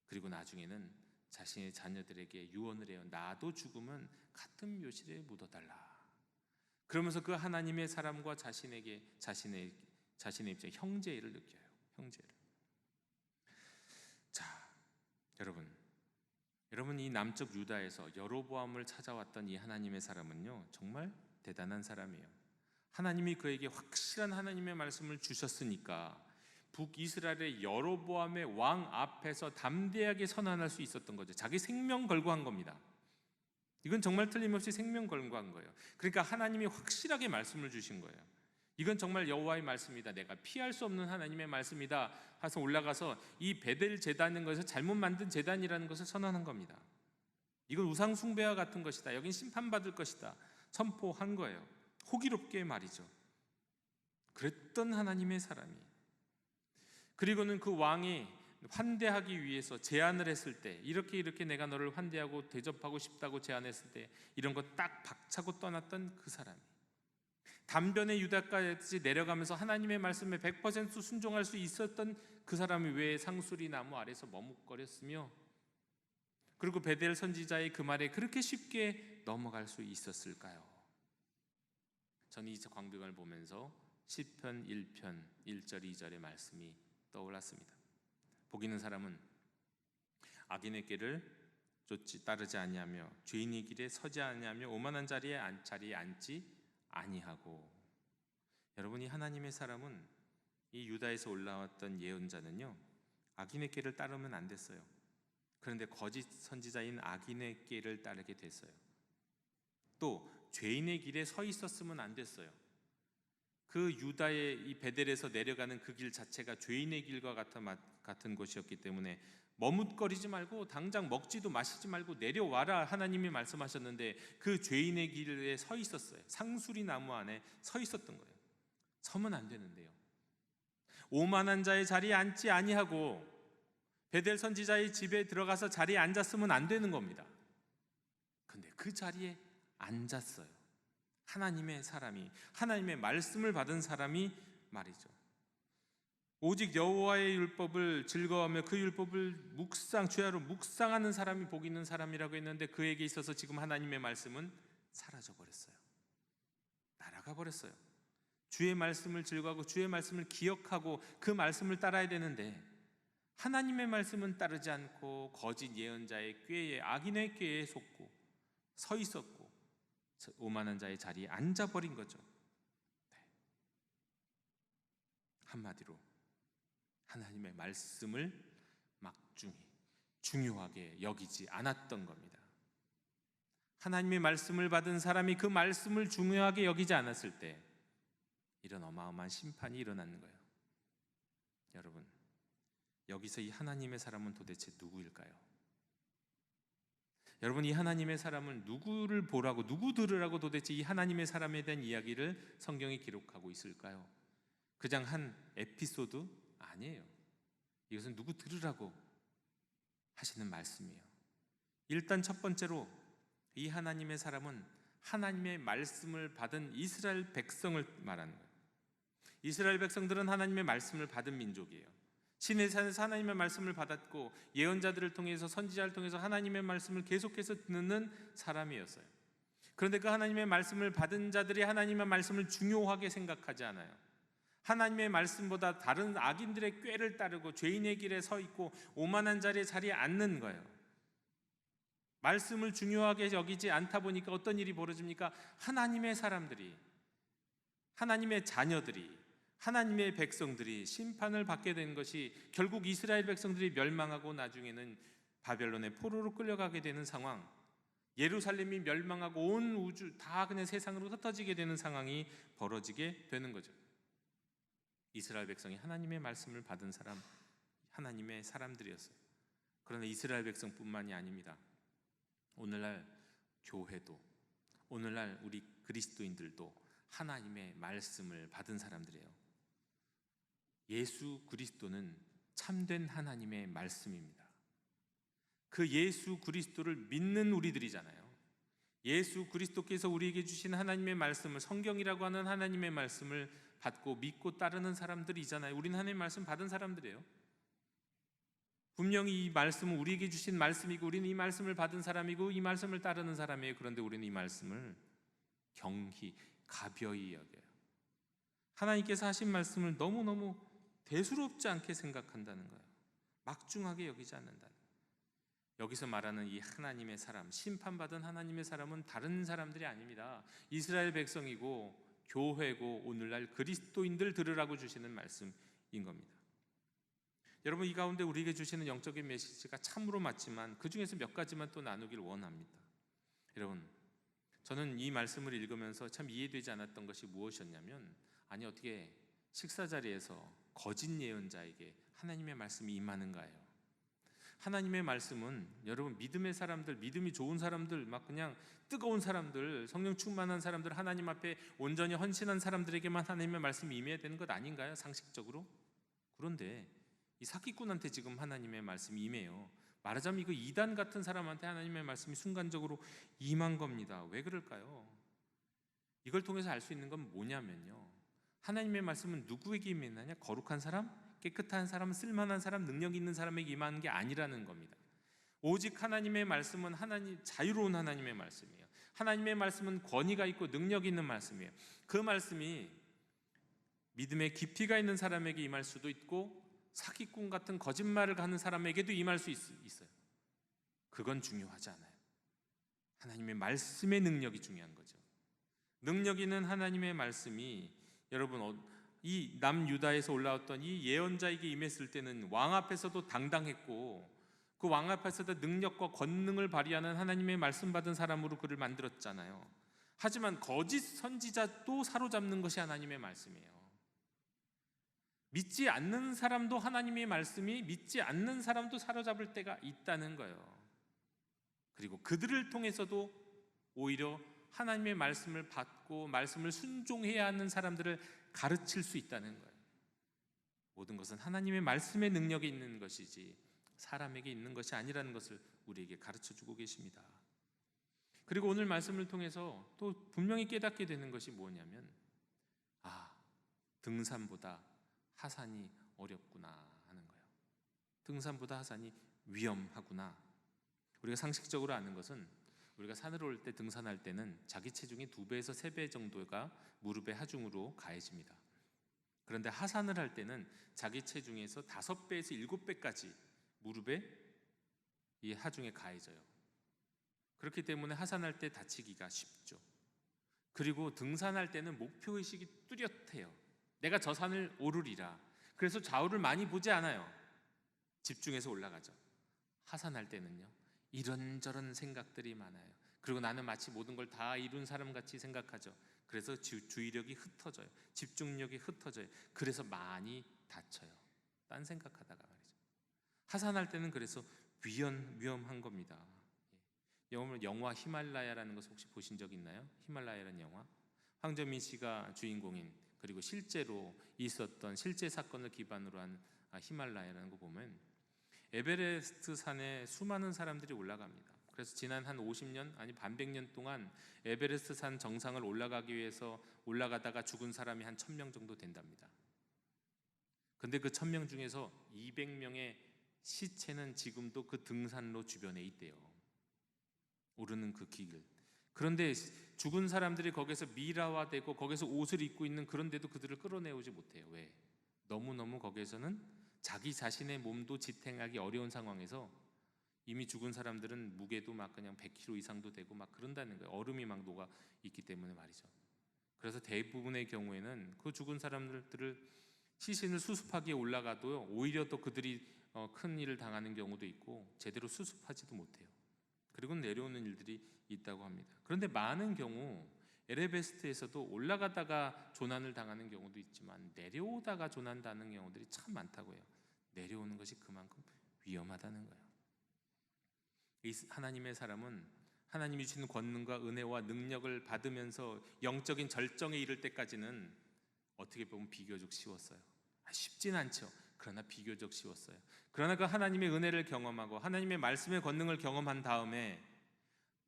S1: 그리고 나중에는 자신의 자녀들에게 유언을 해요. 나도 죽으면 같은 묘실에 묻어달라. 그러면서 그 하나님의 사람과 자신의 입장에 형제를 느껴요. 형제를. 자, 여러분 이 남쪽 유다에서 여로보암을 찾아왔던 이 하나님의 사람은요, 정말 대단한 사람이에요. 하나님이 그에게 확실한 하나님의 말씀을 주셨으니까 북이스라엘의 여로보암의 왕 앞에서 담대하게 선언할 수 있었던 거죠. 자기 생명 걸고 한 겁니다. 이건 정말 틀림없이 생명 걸고 한 거예요. 그러니까 하나님이 확실하게 말씀을 주신 거예요. 이건 정말 여호와의 말씀이다. 내가 피할 수 없는 하나님의 말씀이다. 해서 올라가서 이 베델 제단인 것을 잘못 만든 제단이라는 것을 선언한 겁니다. 이건 우상 숭배와 같은 것이다. 여긴 심판받을 것이다. 선포한 거예요. 호기롭게 말이죠. 그랬던 하나님의 사람이, 그리고는 그 왕이 환대하기 위해서 제안을 했을 때, 이렇게 내가 너를 환대하고 대접하고 싶다고 제안했을 때 이런 거 딱 박차고 떠났던 그 사람이, 단변의 유다까지 내려가면서 하나님의 말씀에 100% 순종할 수 있었던 그 사람이 왜 상수리 나무 아래서 머뭇거렸으며, 그리고 베델 선지자의 그 말에 그렇게 쉽게 넘어갈 수 있었을까요? 저는 이 광경을 보면서 시편 1편 1절 2절의 말씀이 떠올랐습니다. 복 있는 사람은 악인의 길을 따르지 아니하며 죄인의 길에 서지 아니하며 오만한 자리에 앉지 아니하고. 여러분이 하나님의 사람은, 이 유다에서 올라왔던 예언자는요, 악인의 길을 따르면 안 됐어요. 그런데 거짓 선지자인 악인의 길을 따르게 됐어요. 또 죄인의 길에 서 있었으면 안 됐어요. 그 유다의 이 베델에서 내려가는 그 길 자체가 죄인의 길과 같은 곳이었기 때문에 머뭇거리지 말고 당장 먹지도 마시지 말고 내려와라 하나님이 말씀하셨는데 그 죄인의 길에 서 있었어요. 상수리 나무 안에 서 있었던 거예요. 서면 안 되는데요. 오만한 자의 자리에 앉지 아니하고 베델 선지자의 집에 들어가서 자리에 앉았으면 안 되는 겁니다. 근데 그 자리에 앉았어요. 하나님의 사람이, 하나님의 말씀을 받은 사람이 말이죠. 오직 여호와의 율법을 즐거워하며 그 율법을 주야로 묵상하는 사람이 복 있는 사람이라고 했는데, 그에게 있어서 지금 하나님의 말씀은 사라져 버렸어요. 날아가 버렸어요. 주의 말씀을 즐거워하고 주의 말씀을 기억하고 그 말씀을 따라야 되는데, 하나님의 말씀은 따르지 않고 거짓 예언자의 꾀에, 악인의 꾀에 속고 서 있었고 오만한 자의 자리에 앉아버린 거죠. 네. 한마디로 하나님의 말씀을 막중히 중요하게 여기지 않았던 겁니다. 하나님의 말씀을 받은 사람이 그 말씀을 중요하게 여기지 않았을 때 이런 어마어마한 심판이 일어나는 거예요. 여러분, 여기서 이 하나님의 사람은 도대체 누구일까요? 여러분, 이 하나님의 사람을 누구를 보라고, 누구 들으라고 도대체 이 하나님의 사람에 대한 이야기를 성경이 기록하고 있을까요? 그냥 한 에피소드 아니에요. 이것은 누구 들으라고 하시는 말씀이에요. 일단 첫 번째로 이 하나님의 사람은 하나님의 말씀을 받은 이스라엘 백성을 말하는 거예요. 이스라엘 백성들은 하나님의 말씀을 받은 민족이에요. 신의 산에서 하나님의 말씀을 받았고 예언자들을 통해서, 선지자를 통해서 하나님의 말씀을 계속해서 듣는 사람이었어요. 그런데 그 하나님의 말씀을 받은 자들이 하나님의 말씀을 중요하게 생각하지 않아요. 하나님의 말씀보다 다른 악인들의 꾀를 따르고 죄인의 길에 서 있고 오만한 자리에 앉는 거예요. 말씀을 중요하게 여기지 않다 보니까 어떤 일이 벌어집니까? 하나님의 사람들이, 하나님의 자녀들이, 하나님의 백성들이 심판을 받게 된 것이 결국 이스라엘 백성들이 멸망하고 나중에는 바벨론의 포로로 끌려가게 되는 상황, 예루살렘이 멸망하고 온 우주 다 그냥 세상으로 흩어지게 되는 상황이 벌어지게 되는 거죠. 이스라엘 백성이 하나님의 말씀을 받은 사람, 하나님의 사람들이었어요. 그러나 이스라엘 백성뿐만이 아닙니다. 오늘날 교회도, 오늘날 우리 그리스도인들도 하나님의 말씀을 받은 사람들이에요. 예수 그리스도는 참된 하나님의 말씀입니다. 그 예수 그리스도를 믿는 우리들이잖아요. 예수 그리스도께서 우리에게 주신 하나님의 말씀을, 성경이라고 하는 하나님의 말씀을 받고 믿고 따르는 사람들이잖아요. 우리는 하나님의 말씀 받은 사람들이에요. 분명히 이 말씀은 우리에게 주신 말씀이고 우리는 이 말씀을 받은 사람이고 이 말씀을 따르는 사람이에요. 그런데 우리는 이 말씀을 경히, 가벼이 여겨요. 하나님께서 하신 말씀을 너무너무 대수롭지 않게 생각한다는 거예요. 막중하게 여기지 않는다는 거예요. 여기서 말하는 이 하나님의 사람, 심판받은 하나님의 사람은 다른 사람들이 아닙니다. 이스라엘 백성이고 교회고 오늘날 그리스도인들 들으라고 주시는 말씀인 겁니다. 여러분, 이 가운데 우리에게 주시는 영적인 메시지가 참으로 맞지만 그 중에서 몇 가지만 또 나누길 원합니다. 여러분, 저는 이 말씀을 읽으면서 참 이해되지 않았던 것이 무엇이었냐면, 아니 어떻게 식사 자리에서 거짓 예언자에게 하나님의 말씀이 임하는가요? 하나님의 말씀은 여러분, 믿음의 사람들, 믿음이 좋은 사람들, 막 그냥 뜨거운 사람들, 성령 충만한 사람들, 하나님 앞에 온전히 헌신한 사람들에게만 하나님의 말씀이 임해야 되는 것 아닌가요? 상식적으로? 그런데 이 사기꾼한테 지금 하나님의 말씀이 임해요. 말하자면 이거 이단 같은 사람한테 하나님의 말씀이 순간적으로 임한 겁니다. 왜 그럴까요? 이걸 통해서 알 수 있는 건 뭐냐면요, 하나님의 말씀은 누구에게 임했느냐? 거룩한 사람, 깨끗한 사람, 쓸만한 사람, 능력 있는 사람에게 임하는 게 아니라는 겁니다. 오직 하나님의 말씀은 자유로운 하나님의 말씀이에요. 하나님의 말씀은 권위가 있고 능력 있는 말씀이에요. 그 말씀이 믿음의 깊이가 있는 사람에게 임할 수도 있고 사기꾼 같은 거짓말을 하는 사람에게도 임할 수 있어요. 그건 중요하지 않아요. 하나님의 말씀의 능력이 중요한 거죠. 능력 있는 하나님의 말씀이, 여러분, 이 남유다에서 올라왔던 이 예언자에게 임했을 때는 왕 앞에서도 당당했고 그 왕 앞에서도 능력과 권능을 발휘하는 하나님의 말씀 받은 사람으로 그를 만들었잖아요. 하지만 거짓 선지자도 사로잡는 것이 하나님의 말씀이에요. 믿지 않는 사람도 하나님의 말씀이 믿지 않는 사람도 사로잡을 때가 있다는 거예요. 그리고 그들을 통해서도 오히려 하나님의 말씀을 받고 말씀을 순종해야 하는 사람들을 가르칠 수 있다는 거예요. 모든 것은 하나님의 말씀의 능력이 있는 것이지 사람에게 있는 것이 아니라는 것을 우리에게 가르쳐주고 계십니다. 그리고 오늘 말씀을 통해서 또 분명히 깨닫게 되는 것이 뭐냐면, 등산보다 하산이 어렵구나 하는 거예요. 등산보다 하산이 위험하구나. 우리가 상식적으로 아는 것은, 우리가 산을 올 때, 등산할 때는 자기 체중의 2배에서 3배 정도가 무릎의 하중으로 가해집니다. 그런데 하산을 할 때는 자기 체중에서 5배에서 7배까지 무릎에 이 하중에 가해져요. 그렇기 때문에 하산할 때 다치기가 쉽죠. 그리고 등산할 때는 목표의식이 뚜렷해요. 내가 저 산을 오르리라. 그래서 좌우를 많이 보지 않아요. 집중해서 올라가죠. 하산할 때는요, 이런저런 생각들이 많아요. 그리고 나는 마치 모든 걸 다 이룬 사람같이 생각하죠. 그래서 주의력이 흩어져요. 집중력이 흩어져요. 그래서 많이 다쳐요. 딴 생각하다가 말이죠. 하산할 때는 그래서 위험한 겁니다. 영화 히말라야라는 것을 혹시 보신 적 있나요? 히말라야라는 영화. 황정민 씨가 주인공인, 그리고 실제로 있었던 실제 사건을 기반으로 한 히말라야라는 거 보면 에베레스트 산에 수많은 사람들이 올라갑니다. 그래서 지난 한 50년 아니 반백년 동안 에베레스트 산 정상을 올라가기 위해서 올라가다가 죽은 사람이 한 1000명 정도 된답니다. 근데 그 1000명 중에서 200명의 시체는 지금도 그 등산로 주변에 있대요. 오르는 그 길. 그런데 죽은 사람들이 거기서 미라화되고 거기서 옷을 입고 있는, 그런데도 그들을 끌어내오지 못해요. 왜? 너무너무 거기에서는 자기 자신의 몸도 지탱하기 어려운 상황에서 이미 죽은 사람들은 무게도 막 그냥 100kg 이상도 되고 막 그런다는 거예요. 얼음이 막 녹아 있기 때문에 말이죠. 그래서 대부분의 경우에는 그 죽은 사람들을 시신을 수습하기에 올라가도 오히려 또 그들이 큰 일을 당하는 경우도 있고 제대로 수습하지도 못해요. 그리고 내려오는 일들이 있다고 합니다. 그런데 많은 경우 에베레스트에서도 올라가다가 조난을 당하는 경우도 있지만 내려오다가 조난당하는 경우들이 참 많다고요. 내려오는 것이 그만큼 위험하다는 거예요. 이 하나님의 사람은 하나님이 주시는 권능과 은혜와 능력을 받으면서 영적인 절정에 이를 때까지는 어떻게 보면 비교적 쉬웠어요. 쉽진 않죠. 그러나 비교적 쉬웠어요. 그러나 그 하나님의 은혜를 경험하고 하나님의 말씀의 권능을 경험한 다음에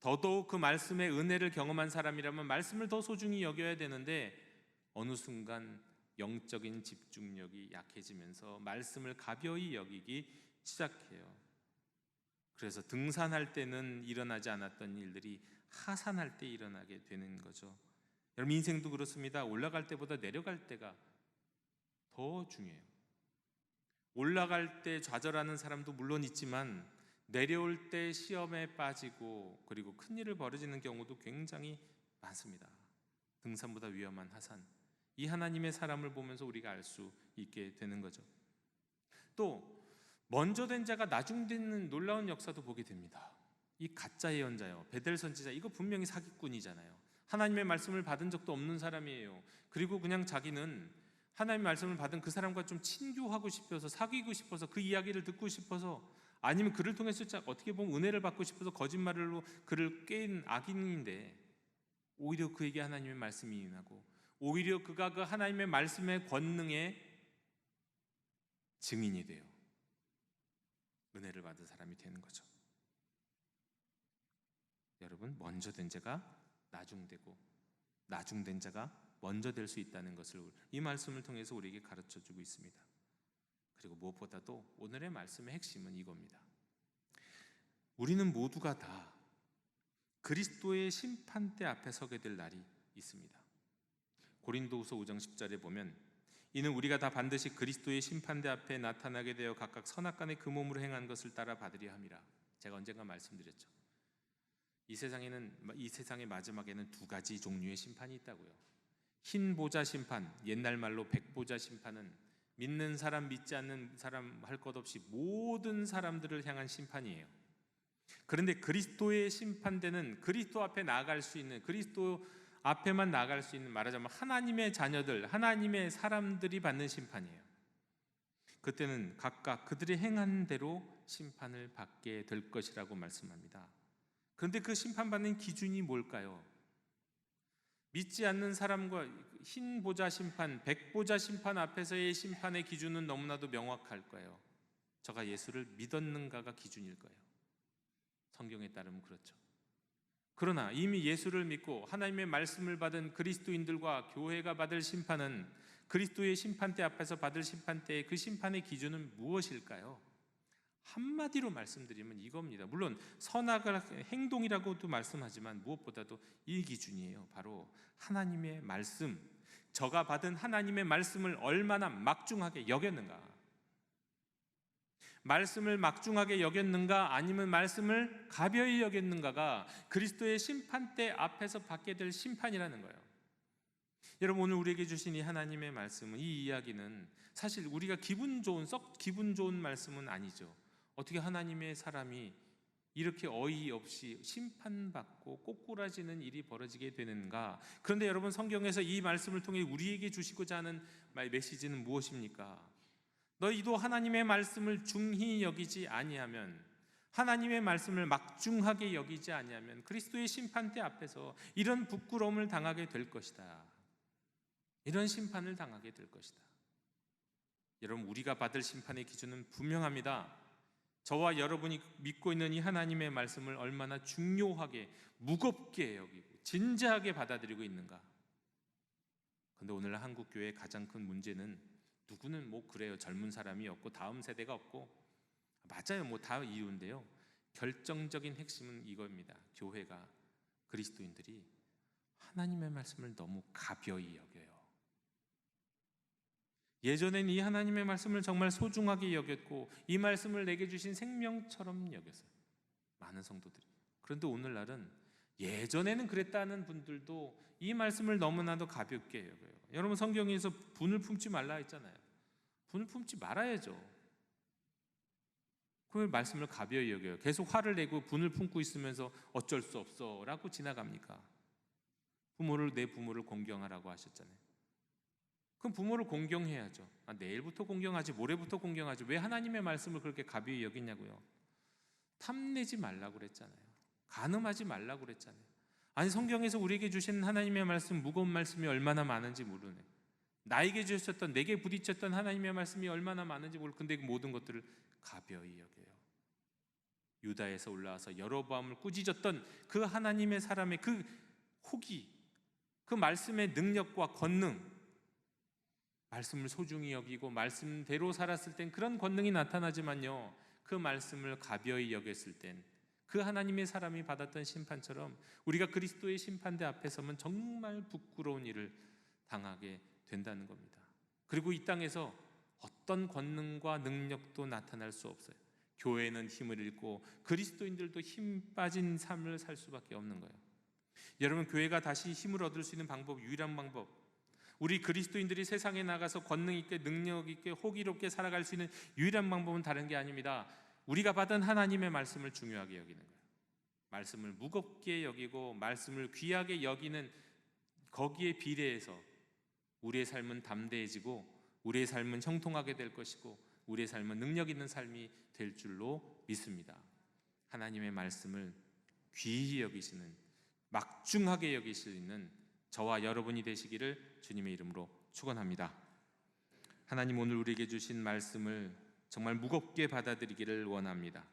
S1: 더더욱 그 말씀의 은혜를 경험한 사람이라면 말씀을 더 소중히 여겨야 되는데 어느 순간 영적인 집중력이 약해지면서 말씀을 가벼이 여기기 시작해요. 그래서 등산할 때는 일어나지 않았던 일들이 하산할 때 일어나게 되는 거죠. 여러분 인생도 그렇습니다. 올라갈 때보다 내려갈 때가 더 중요해요. 올라갈 때 좌절하는 사람도 물론 있지만 내려올 때 시험에 빠지고 그리고 큰일을 벌어지는 경우도 굉장히 많습니다. 등산보다 위험한 하산. 이 하나님의 사람을 보면서 우리가 알 수 있게 되는 거죠. 또 먼저 된 자가 나중 되는 놀라운 역사도 보게 됩니다. 이 가짜 예언자요, 베델 선지자, 이거 분명히 사기꾼이잖아요. 하나님의 말씀을 받은 적도 없는 사람이에요. 그리고 그냥 자기는 하나님의 말씀을 받은 그 사람과 좀 친교하고 싶어서, 사귀고 싶어서, 그 이야기를 듣고 싶어서, 아니면 그를 통해서 어떻게 보면 은혜를 받고 싶어서 거짓말로 그를 꾀인 악인인데 오히려 그에게 하나님의 말씀이 임하고 오히려 그가 그 하나님의 말씀의 권능의 증인이 돼요. 은혜를 받은 사람이 되는 거죠. 여러분, 먼저 된 자가 나중 되고 나중 된 자가 먼저 될 수 있다는 것을 이 말씀을 통해서 우리에게 가르쳐주고 있습니다. 그리고 무엇보다도 오늘의 말씀의 핵심은 이겁니다. 우리는 모두가 다 그리스도의 심판대 앞에 서게 될 날이 있습니다. 고린도후서 5장 10절에 보면 이는 우리가 다 반드시 그리스도의 심판대 앞에 나타나게 되어 각각 선악간의 그 몸으로 행한 것을 따라 받으려 함이라. 제가 언젠가 말씀드렸죠. 이 세상의 마지막에는 두 가지 종류의 심판이 있다고요. 흰 보자 심판, 옛날 말로 백보자 심판은 믿는 사람, 믿지 않는 사람 할 것 없이 모든 사람들을 향한 심판이에요. 그런데 그리스도의 심판대는 그리스도 앞에 나아갈 수 있는, 그리스도 앞에만 나아갈 수 있는, 말하자면 하나님의 자녀들, 하나님의 사람들이 받는 심판이에요. 그때는 각각 그들이 행한 대로 심판을 받게 될 것이라고 말씀합니다. 그런데 그 심판받는 기준이 뭘까요? 믿지 않는 사람과 흰 보자 심판, 백보자 심판 앞에서의 심판의 기준은 너무나도 명확할 거예요. 저가 예수를 믿었는가가 기준일 거예요. 성경에 따르면 그렇죠. 그러나 이미 예수를 믿고 하나님의 말씀을 받은 그리스도인들과 교회가 받을 심판은 그리스도의 심판대 앞에서 받을 심판대의 그 심판의 기준은 무엇일까요? 한마디로 말씀드리면 이겁니다. 물론 선악을 행동이라고도 말씀하지만 무엇보다도 이 기준이에요. 바로 하나님의 말씀, 저가 받은 하나님의 말씀을 얼마나 막중하게 여겼는가, 말씀을 막중하게 여겼는가 아니면 말씀을 가벼이 여겼는가가 그리스도의 심판대 앞에서 받게 될 심판이라는 거예요. 여러분, 오늘 우리에게 주신 이 하나님의 말씀은, 이 이야기는 사실 우리가 기분 좋은 말씀은 아니죠. 어떻게 하나님의 사람이 이렇게 어이없이 심판받고 꼬꾸라지는 일이 벌어지게 되는가? 그런데 여러분, 성경에서 이 말씀을 통해 우리에게 주시고자 하는 메시지는 무엇입니까? 너희도 하나님의 말씀을 중히 여기지 아니하면 하나님의 말씀을 막중하게 여기지 아니하면 그리스도의 심판대 앞에서 이런 부끄러움을 당하게 될 것이다. 이런 심판을 당하게 될 것이다. 여러분, 우리가 받을 심판의 기준은 분명합니다. 저와 여러분이 믿고 있는 이 하나님의 말씀을 얼마나 중요하게, 무겁게 여기고 진지하게 받아들이고 있는가. 그런데 오늘 한국 교회의 가장 큰 문제는, 누구는 뭐 그래요, 젊은 사람이 없고 다음 세대가 없고, 맞아요, 뭐 다 이유인데요, 결정적인 핵심은 이겁니다. 교회가, 그리스도인들이 하나님의 말씀을 너무 가벼이 여겨요. 예전엔 이 하나님의 말씀을 정말 소중하게 여겼고 이 말씀을 내게 주신 생명처럼 여겼어요, 많은 성도들이. 그런데 오늘날은 예전에는 그랬다는 분들도 이 말씀을 너무나도 가볍게 여겨요. 여러분, 성경에서 분을 품지 말라 했잖아요. 분을 품지 말아야죠. 그 말씀을 가벼이 여겨요. 계속 화를 내고 분을 품고 있으면서 어쩔 수 없어 라고 지나갑니까? 내 부모를 공경하라고 하셨잖아요. 그럼 부모를 공경해야죠. 내일부터 공경하지, 모레부터 공경하지, 왜 하나님의 말씀을 그렇게 가벼이 여기냐고요. 탐내지 말라고 그랬잖아요. 간음하지 말라고 그랬잖아요. 아니, 성경에서 우리에게 주신 하나님의 말씀, 무거운 말씀이 얼마나 많은지 모르네. 나에게 주셨던, 내게 부딪혔던 하나님의 말씀이 얼마나 많은지 모르고, 근데 그 모든 것들을 가벼이 여겨요. 유다에서 올라와서 여로보암을 꾸짖었던 그 하나님의 사람의 그 호기, 그 말씀의 능력과 권능, 말씀을 소중히 여기고 말씀대로 살았을 땐 그런 권능이 나타나지만요, 그 말씀을 가벼이 여겼을 땐 그 하나님의 사람이 받았던 심판처럼 우리가 그리스도의 심판대 앞에 서면 정말 부끄러운 일을 당하게 된다는 겁니다. 그리고 이 땅에서 어떤 권능과 능력도 나타날 수 없어요. 교회는 힘을 잃고 그리스도인들도 힘 빠진 삶을 살 수밖에 없는 거예요. 여러분, 교회가 다시 힘을 얻을 수 있는 방법, 유일한 방법, 우리 그리스도인들이 세상에 나가서 권능 있게, 능력 있게, 호기롭게 살아갈 수 있는 유일한 방법은 다른 게 아닙니다. 우리가 받은 하나님의 말씀을 중요하게 여기는 거예요. 말씀을 무겁게 여기고 말씀을 귀하게 여기는 거기에 비례해서 우리의 삶은 담대해지고 우리의 삶은 형통하게 될 것이고 우리의 삶은 능력 있는 삶이 될 줄로 믿습니다. 하나님의 말씀을 귀히 여기시는, 막중하게 여기시는 저와 여러분이 되시기를 주님의 이름으로 축원합니다. 하나님, 오늘 우리에게 주신 말씀을 정말 무겁게 받아들이기를 원합니다.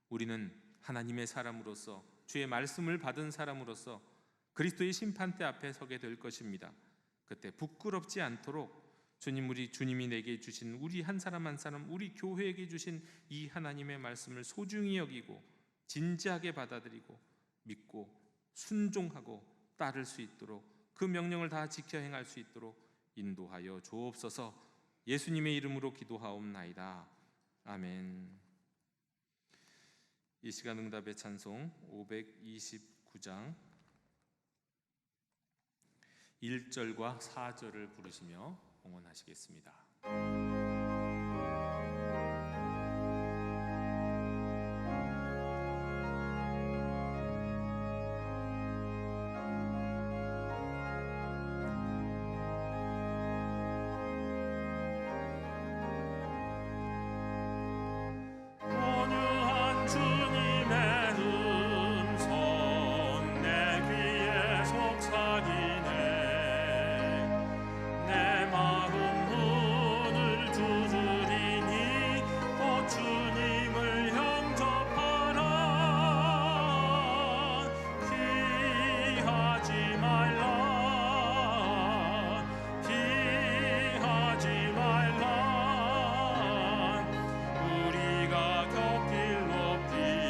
S1: 우리는 하나님의 사람으로서, 주의 말씀을 받은 사람으로서 그리스도의 심판대 앞에 서게 될 것입니다. 그때 부끄럽지 않도록 주님이 내게 주신, 우리 한 사람 한 사람, 우리 교회에게 주신 이 하나님의 말씀을 소중히 여기고 진지하게 받아들이고 믿고 순종하고 따를 수 있도록, 그 명령을 다 지켜 행할 수 있도록 인도하여 주옵소서. 예수님의 이름으로 기도하옵나이다. 아멘. 이 시간 응답의 찬송 529장 1절과 4절을 부르시며 봉헌하시겠습니다.
S2: 우리가 곁길 높이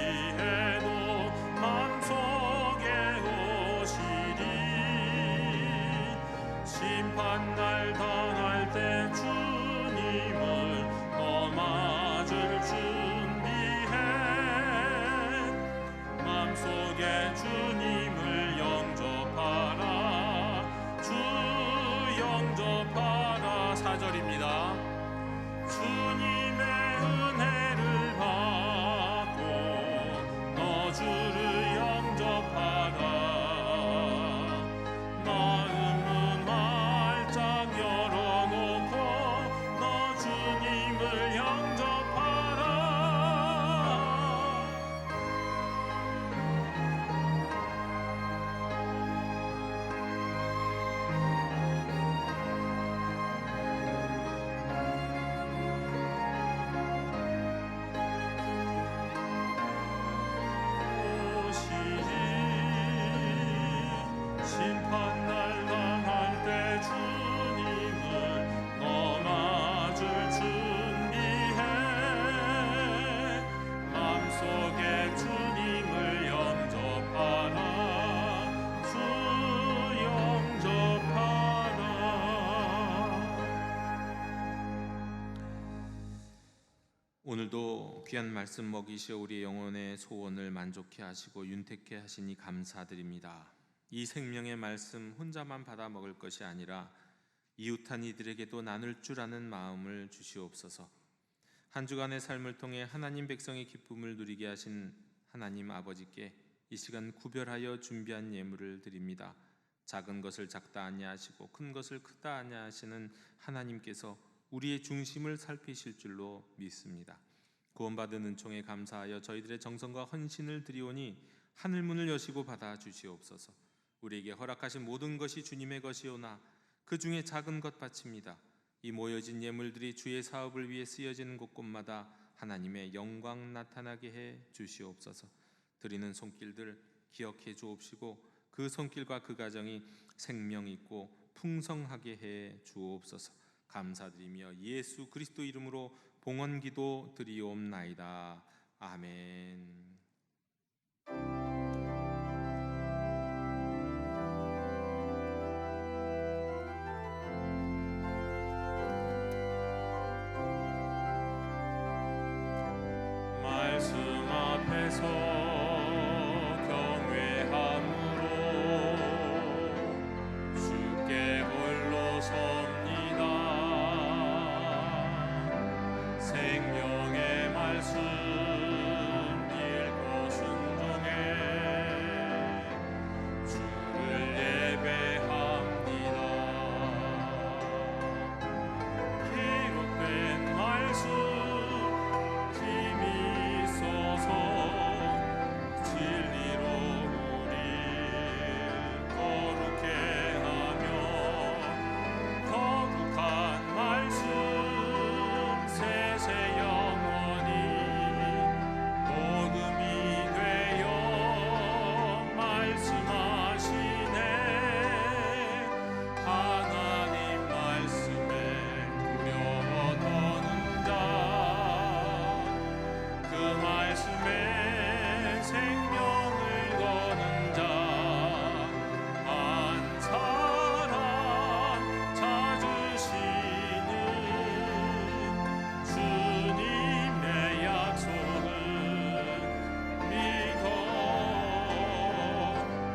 S1: 오늘도 귀한 말씀 먹이시어 우리 영혼의 소원을 만족케 하시고 윤택케 하시니 감사드립니다. 이 생명의 말씀 혼자만 받아 먹을 것이 아니라 이웃한 이들에게도 나눌 줄 아는 마음을 주시옵소서. 한 주간의 삶을 통해 하나님 백성의 기쁨을 누리게 하신 하나님 아버지께 이 시간 구별하여 준비한 예물을 드립니다. 작은 것을 작다 아니하시고 큰 것을 크다 아니하시는 하나님께서 우리의 중심을 살피실 줄로 믿습니다. 구원받은 은총에 감사하여 저희들의 정성과 헌신을 드리오니 하늘문을 여시고 받아 주시옵소서. 우리에게 허락하신 모든 것이 주님의 것이오나 그 중에 작은 것 바칩니다. 이 모여진 예물들이 주의 사업을 위해 쓰여지는 곳곳마다 하나님의 영광 나타나게 해 주시옵소서. 드리는 손길들 기억해 주옵시고 그 손길과 그 가정이 생명 있고 풍성하게 해 주옵소서. 감사드리며 예수 그리스도 이름으로 봉헌기도 드리옵나이다. 아멘.
S2: 말씀 앞에서 경외함으로 주께 홀로 섭니다. 생명의 말씀 읽고 순종해 주를 예배합니다. 기록된 말씀 힘이 있어서 진리로 우리 거룩해 하며 거룩한 말씀 세세 영원히 복음이 되어 말씀하시네. 하나님 말씀에 두려워 떠는 자 그 말씀에 생명을 거는 자 한 사람 찾으시는 주님의 약속을 믿어.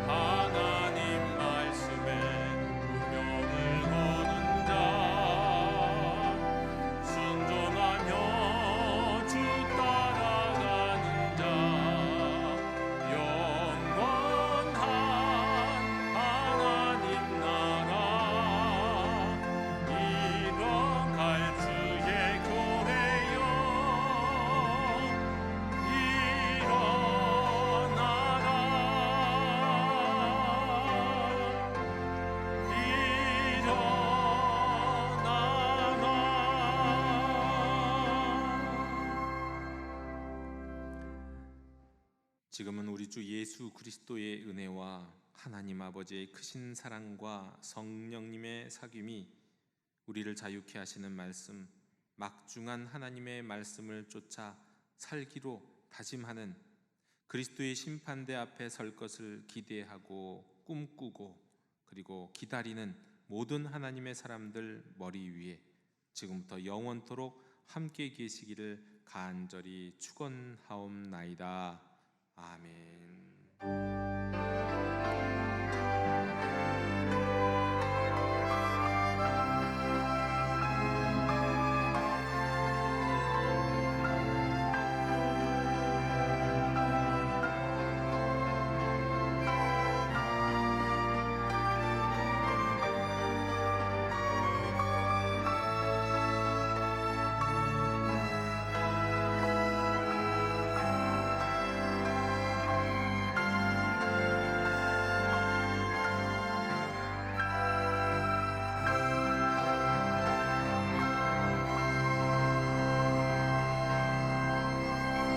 S2: 하나님 말씀에 운명을 거는 자 순종하며 주 따라가는 자 영원한 하나님 나라 이뤄갈 주의 교회여
S1: 지금은 우리 주 예수 그리스도의 은혜와 하나님 아버지의 크신 사랑과 성령님의 사귐이 우리를 자유케 하시는 말씀, 막중한 하나님의 말씀을 쫓아 살기로 다짐하는 그리스도의 심판대 앞에 설 것을 기대하고 꿈꾸고 그리고 기다리는 모든 하나님의 사람들 머리 위에 지금부터 영원토록 함께 계시기를 간절히 축원하옵나이다. 아멘.